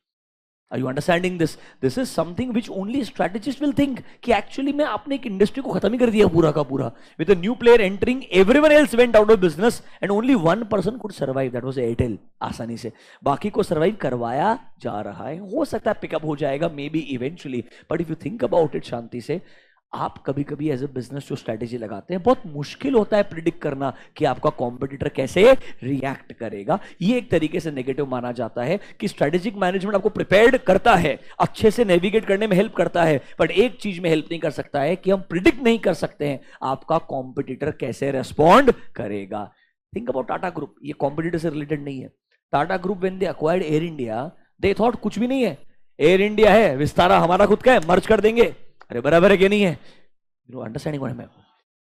Are you understanding this? This is something which only strategists will think कि actually मैं आपने एक industry को खत्म ही कर दिया पूरा का पूरा. With a new player entering, everyone else went out of business and only one person could survive. That was Airtel. आसानी से बाकी को survive करवाया जा रहा है. हो सकता है पिकअप हो जाएगा maybe eventually. But if you think about it शांति से, आप कभी कभी एज ए बिजनेस जो स्ट्रैटेजी लगाते हैं, बहुत मुश्किल होता है प्रिडिक्ट करना कि आपका कॉम्पिटिटर कैसे रिएक्ट करेगा. ये एक तरीके से नेगेटिव माना जाता है कि स्ट्रैटेजिक मैनेजमेंट आपको प्रिपेयर्ड करता है, अच्छे से नेविगेट करने में हेल्प करता है, बट एक चीज में हेल्प नहीं कर सकता है कि हम प्रिडिक्ट नहीं कर सकते हैं आपका कॉम्पिटिटर कैसे रेस्पॉन्ड करेगा. Think about Tata group. ये कॉम्पिटिटर से रिलेटेड नहीं है. Tata group when they acquired air India, they thought कुछ भी नहीं है, एयर इंडिया है, विस्तारा हमारा खुद का है, मर्ज कर देंगे. अरे बराबर है क्या नहीं है? Understanding what I mean.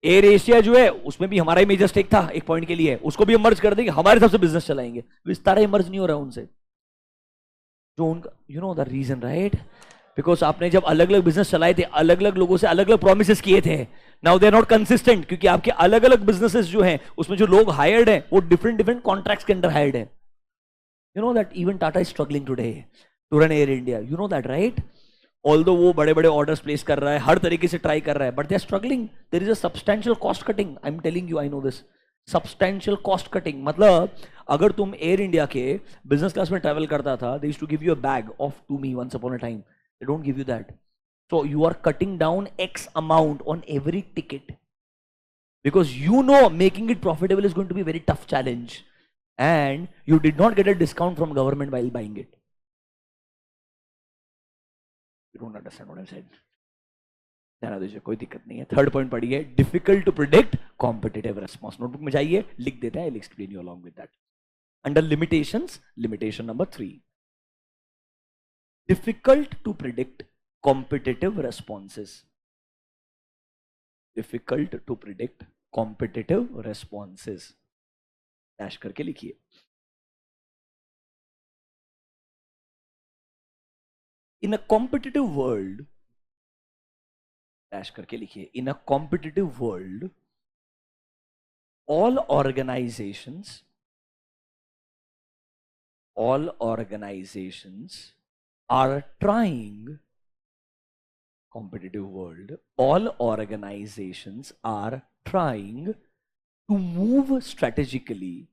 Air Asia जो है उसमें भी हमारा ही मेजर स्टेक था एक पॉइंट के लिए, उसको भी हम मर्ज कर देंगे, हमारे सबसे बिजनेस चलाएंगे. विस्तारा ही मर्ज नहीं हो रहा उनसे, जो उनका you know the reason right, because आपने जब अलग अलग बिजनेस चलाए थे, अलग अलग लोगों से अलग अलग प्रोमिस किए थे. Now they are not consistent, क्योंकि आपके अलग अलग बिजनेसेस जो हैं उसमें जो लोग हायर्ड हैं वो डिफरेंट डिफरेंट कॉन्ट्रैक्ट्स के अंदर हायर्ड है. You know that even Tata is struggling today to run Air India. You know that right. Although वो बड़े बड़े ऑर्डर्स प्लेस कर रहा है, हर तरीके से ट्राई कर रहा है, but they are struggling. There is a substantial cost cutting. I am telling you, I know this. Substantial cost cutting मतलब अगर तुम एयर इंडिया के बिजनेस क्लास में ट्रैवल करता था, they used to give you a bag of Tumi once upon a time. They don't give you that. So you are cutting down x amount on every ticket because you know making it profitable is going to be a very tough challenge, and you did not get a discount from government while buying it. You don't understand what I said. ध्यान दीजिए, कोई दिक्कत नहीं है. Third point पढ़िए, difficult to predict competitive response. Notebook में जाइए, लिख देते हैं. I'll explain you along with that. Under limitations, limitation number 3. Difficult to predict competitive responses. Difficult to predict competitive responses. Dash करके लिखिए. In a competitive world, dash करके लिखिए. In a competitive world, all organizations are trying. Competitive world, all organizations are trying to move strategically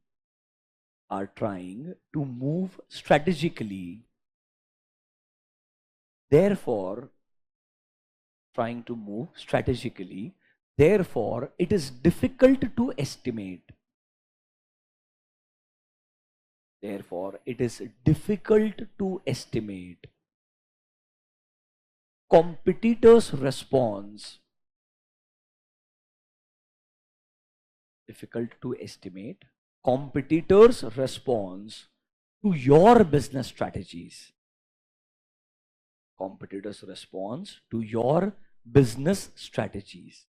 are trying to move strategically. Therefore, trying to move strategically. Therefore, it is difficult to estimate. Therefore, it is difficult to estimate competitors' response. Difficult to estimate competitors' response to your business strategies. Competitors' response to your business strategies.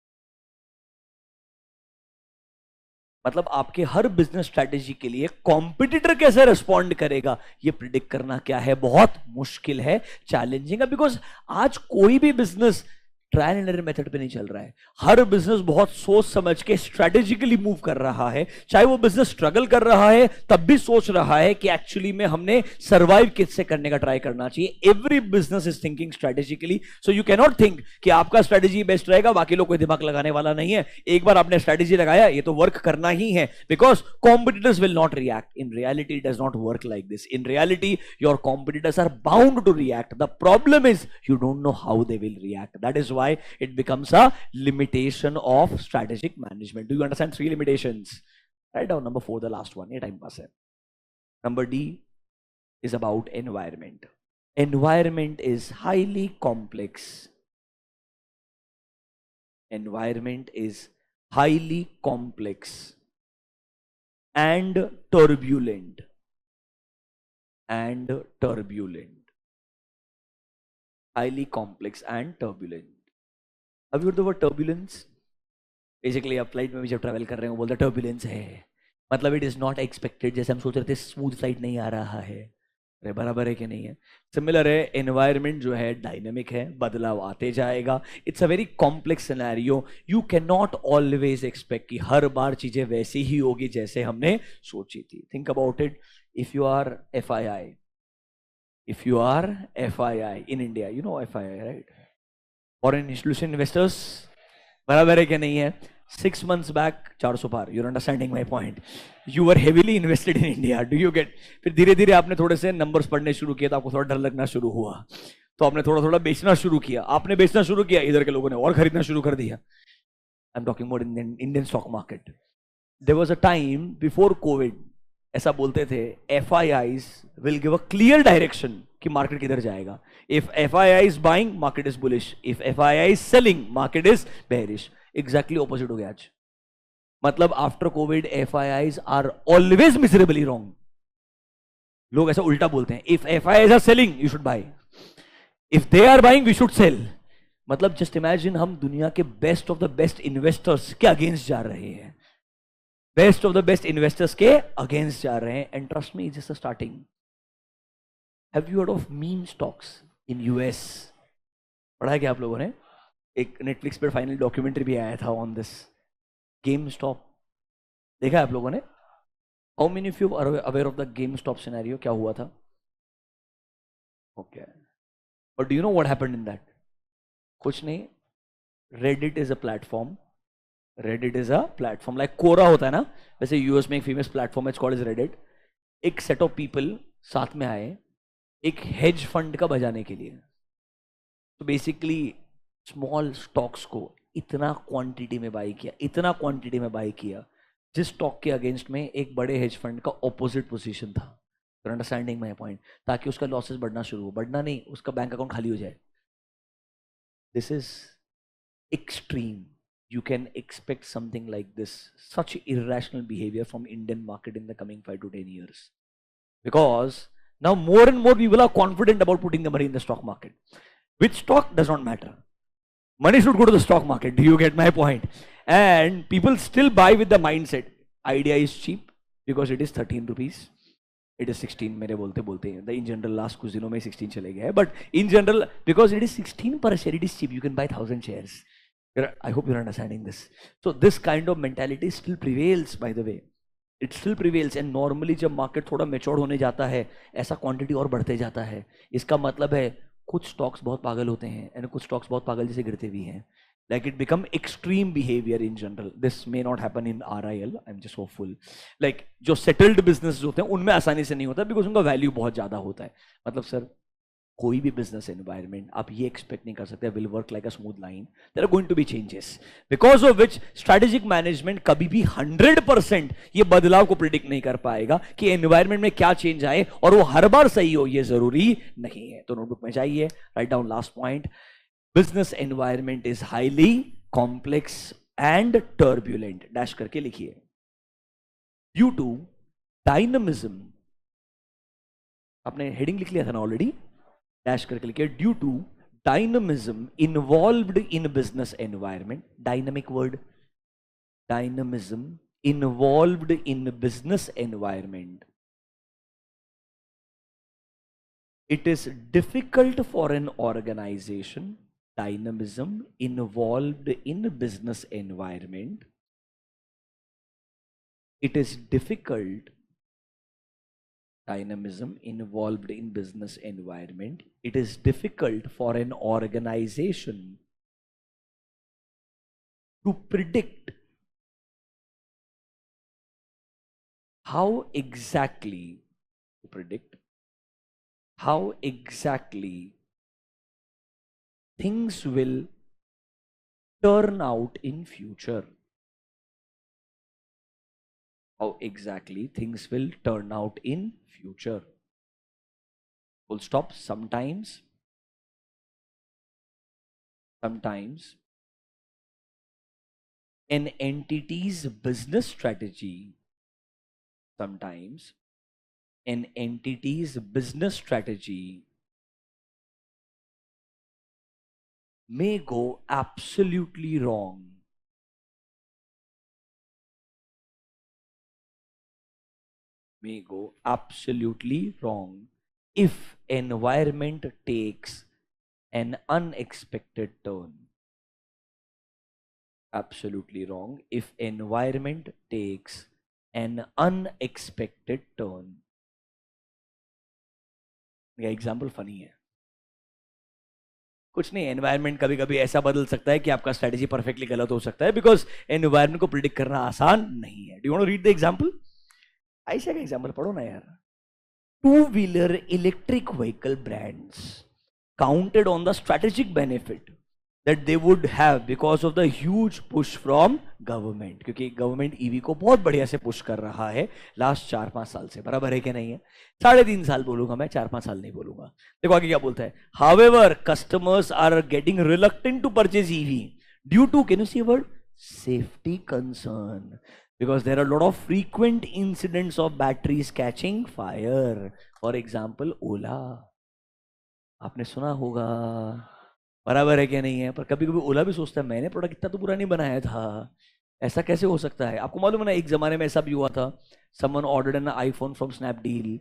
मतलब आपके हर business strategy के लिए competitor कैसे respond करेगा ये predict करना क्या है, बहुत मुश्किल है, चैलेंजिंग है। बिकॉज आज कोई भी business trial and error method पे नहीं चल रहा है। हर बिजनेस बहुत सोच समझ के स्ट्रेटेजिकली मूव कर रहा है। चाहे वो बिजनेस स्ट्रगल कर रहा है तब भी सोच रहा है कि एक्चुअली में हमने सर्वाइव किससे करने का ट्राई करना चाहिए। Every business is thinking strategically. So you can not think कि आपका स्ट्रेटेजी बेस्ट रहेगा, बाकी लोग कोई दिमाग लगाने वाला नहीं है। एक बार आपने स्ट्रेटेजी लगाया ये तो वर्क करना ही है, because competitors will not react. In reality it does not work like this. In reality your competitors are bound to react. The problem is you don't know how they will react. That is why it becomes a limitation of strategic management. Do you understand 3 limitations? Write down number 4, the last one. ये time pass है. Number D is about environment. Environment is highly complex. Environment is highly complex and turbulent. And turbulent. Highly complex and turbulent. Have you heard the word turbulence? Basically आप flight में भी जब travel कर रहे हो बोलते turbulence है, मतलब इट इज नॉट एक्सपेक्टेड। जैसे हम सोच रहे थे स्मूथ फ्लाइट नहीं आ रहा है, अरे बराबर है कि नहीं है? सिमिलर है, एनवायरनमेंट जो है डायनेमिक है, बदलाव आते जाएगा। It's a very complex scenario. You can not always expect कि हर बार चीजें वैसी ही होगी जैसे हमने सोची थी। Think about it. If you are FII, if you are FII in India, you know FII, right? Foreign institution investors, बराबर है क्या नहीं है? 6 months back 400 par. You're understanding my point? You were heavily invested in India. Do you get? फिर धीरे धीरे आपने थोड़े से नंबर्स पढ़ने शुरू किए तो आपको थोड़ा डर लगना शुरू हुआ, तो आपने थोड़ा थोड़ा बेचना शुरू किया। आपने बेचना शुरू किया, इधर के लोगों ने और खरीदना शुरू कर दिया। I am talking about Indian stock market. There was a time before Covid ऐसा बोलते थे FIIs will give a clear direction कि मार्केट किधर जाएगा। If FII is buying, market is bullish. If FII is selling, market is bearish. Exactly opposite हो गया आज। मतलब after Covid FIIs are always miserably wrong. लोग ऐसा उल्टा बोलते हैं, if FIIs are selling, you should buy. If they are buying, we should sell. मतलब जस्ट इमेजिन हम दुनिया के best of the best investors के अगेंस्ट जा रहे हैं, best of the best investors के अगेंस्ट जा रहे हैं। And trust me, just starting. Have you heard of meme stocks in US? पढ़ा है क्या आप लोगों ने? एक नेटफ्लिक्स पर फाइनल डॉक्यूमेंट्री भी आया था ऑन दिस गेम स्टॉप। देखा है आप लोगों ने? How many of you are aware of the GameStop scenario? क्या हुआ था? Okay, but do you know what happened in that? कुछ नहीं। Reddit is a platform. Reddit is a platform like Quora होता है ना, वैसे US में एक फेमस प्लेटफॉर्म है, इट्स कॉल्ड इज Reddit। एक सेट ऑफ पीपल साथ में आए एक हेज फंड का बजाने के लिए। तो बेसिकली स्मॉल स्टॉक्स को इतना क्वांटिटी में बाई किया, इतना क्वांटिटी में बाई किया जिस स्टॉक के अगेंस्ट में एक बड़े हेज फंड का ऑपोजिट पोजीशन था। Understanding my point? ताकि उसका लॉसेस बढ़ना शुरू हो, बढ़ना नहीं, उसका बैंक अकाउंट खाली हो जाए। This is extreme. You can expect something like this, such irrational behavior from Indian market in the coming 5 to 10 years. Because now more and more people are confident about putting the money in the stock market. Which stock does not matter. Money should go to the stock market. Do you get my point? And people still buy with the mindset, idea is cheap because it is 13 rupees. It is 16 मेरे बोलते बोलते हैं। In general last कुछ दिनों में 16 चले गए हैं, but in general because it is 16 per share, it is cheap. You can buy 1000 shares. I hope you're understanding this. So this kind of mentality still prevails, by the way. It still prevails, and normally जब market थोड़ा mature होने जाता है ऐसा quantity और बढ़ते जाता है। इसका मतलब है कुछ स्टॉक्स बहुत पागल होते हैं एंड कुछ स्टॉक्स बहुत पागल जैसे गिरते भी हैं। Like it become extreme behavior in general. This may not happen in RIL. I'm just hopeful. Like जो settled business होते हैं उनमें आसानी से नहीं होता because उनका value बहुत ज़्यादा होता है. मतलब सर कोई भी बिजनेस एनवायरनमेंट आप ये एक्सपेक्ट नहीं कर सकते will work like a smooth line. There are going to be changes because of which strategic management कभी भी 100% ये बदलाव को प्रिडिक्ट नहीं कर पाएगा कि एनवायरनमेंट में क्या चेंज आए और वो हर बार सही हो, ये जरूरी नहीं है. तो नोटबुक में जाइए, write down last point. Business environment is highly complex and turbulent. Dash करके लिखिए. ड्यू टू डायनामिज्म, आपने हेडिंग लिख लिया था ना ऑलरेडी, डैश करके लिखिए. Due to dynamism involved in business environment. Dynamic word, dynamism involved in business environment. It is difficult for an organisation. Dynamism involved in business environment. It is difficult, dynamism involved in business environment. It is difficult for an organization to predict how exactly things will turn out in future. How exactly things will turn out in future. Full stop. Sometimes an entity's business strategy may go absolutely wrong if environment takes an unexpected turn. Absolutely wrong if environment takes an unexpected turn. ये example funny है. कुछ नहीं, environment कभी कभी ऐसा बदल सकता है कि आपका स्ट्रेटेजी परफेक्टली गलत हो सकता है बिकॉज एनवायरनमेंट को प्रिडिक्ट करना आसान नहीं है. Do you want to read the example? ऐसा का एग्जाम्पल पढ़ो ना यार. 2-wheeler electric vehicle brands counted on the strategic benefit that they would have because of the huge push from government. क्योंकि गवर्नमेंट ईवी को बहुत बढ़िया से पुश कर रहा है लास्ट 4-5 साल से. बराबर है कि नहीं है? 3.5 साल बोलूंगा मैं, 4-5 साल नहीं बोलूंगा. देखो आगे क्या बोलता है. However, customers are getting reluctant to purchase EV due to, can you see a word? Safety concern. Because there are a lot of frequent incidents of batteries catching fire. For example, Ola. आपने सुना होगा, बराबर है क्या नहीं है? पर कभी कभी ओला भी सोचता है मैंने प्रोडक्ट इतना तो बुरा नहीं बनाया था, ऐसा कैसे हो सकता है? आपको मालूम है ना, एक जमाने में ऐसा भी हुआ था. Someone ordered an iPhone from Snapdeal,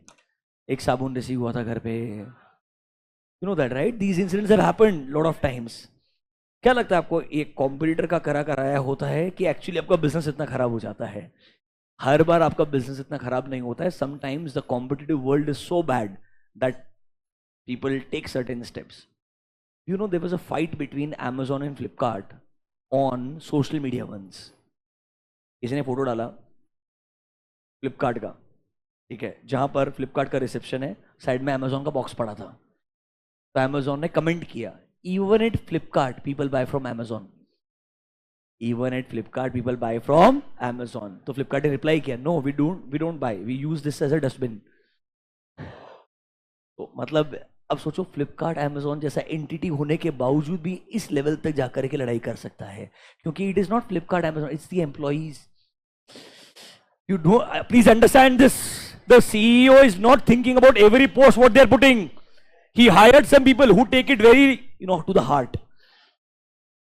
एक साबुन रिसीव हुआ था घर पे. You know that right? These incidents have happened lot of times. क्या लगता है आपको, एक कॉम्पिटिटर का कराया होता है कि एक्चुअली आपका बिजनेस इतना खराब हो जाता है? हर बार आपका बिजनेस इतना खराब नहीं होता है. Sometimes the competitive world is so bad that people take certain steps. You know, there was a fight between Amazon and Flipkart on social media once. किसी ने फोटो डाला फ्लिपकार्ट का, ठीक है, जहां पर फ्लिपकार्ट का रिसेप्शन है, साइड में Amazon का बॉक्स पड़ा था. तो Amazon ने कमेंट किया, even at Flipkart people buy from Amazon. Even at Flipkart people buy from Amazon. तो फ्लिपकार्ट ने रिप्लाई किया, no we don't buy, we use this as a dustbin. तो मतलब अब सोचो, फ्लिपकार्ट अमेजॉन जैसा एंटिटी होने के बावजूद भी इस लेवल तक जाकर के लड़ाई कर सकता है, क्योंकि it is not Flipkart Amazon, it's the employees. You know, please understand this. The CEO is not thinking about every post what they are putting. He hired some people who take it very, you know, to the heart.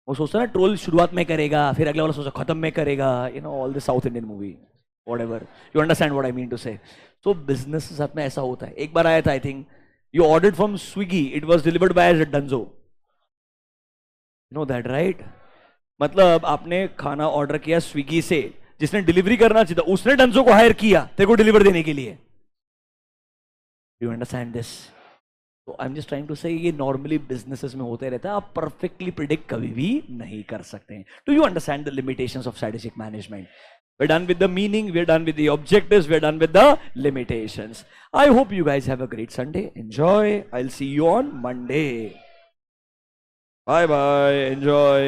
वो सोचता है ना, troll शुरुआत में करेगा, फिर अगला वाला सोचता खत्म में करेगा. You know, all the South Indian movie, whatever. You understand what I mean to say. तो बिजनेस के साथ में ऐसा होता है. एक बार आया था, I think you ordered from Swiggy, it was delivered by Dunzo. You know that right? मतलब आपने खाना ऑर्डर किया स्विगी से, जिसने डिलीवरी करना चाहिए था उसने डंजो को हायर किया तेरे को डिलीवर देने के लिए. You understand this? तो I am just trying to say ये नॉर्मली बिजनेसेस में होते रहता है, आप परफेक्टली प्रिडिक्ट कभी भी नहीं कर सकते हैं. Do you understand the limitations of strategic management? We're done with the meaning, we're done with the objectives, we're done with the limitations. I hope you guys have a great Sunday. Enjoy. I'll see you on Monday. Bye bye. Enjoy.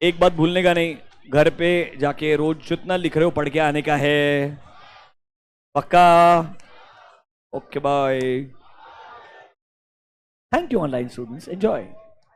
एक बात भूलने का नहीं, घर पे जाके रोज जितना लिख रहे हो पढ़ के आने का है. पक्का? Okay, bye. Thank you, online students. Enjoy.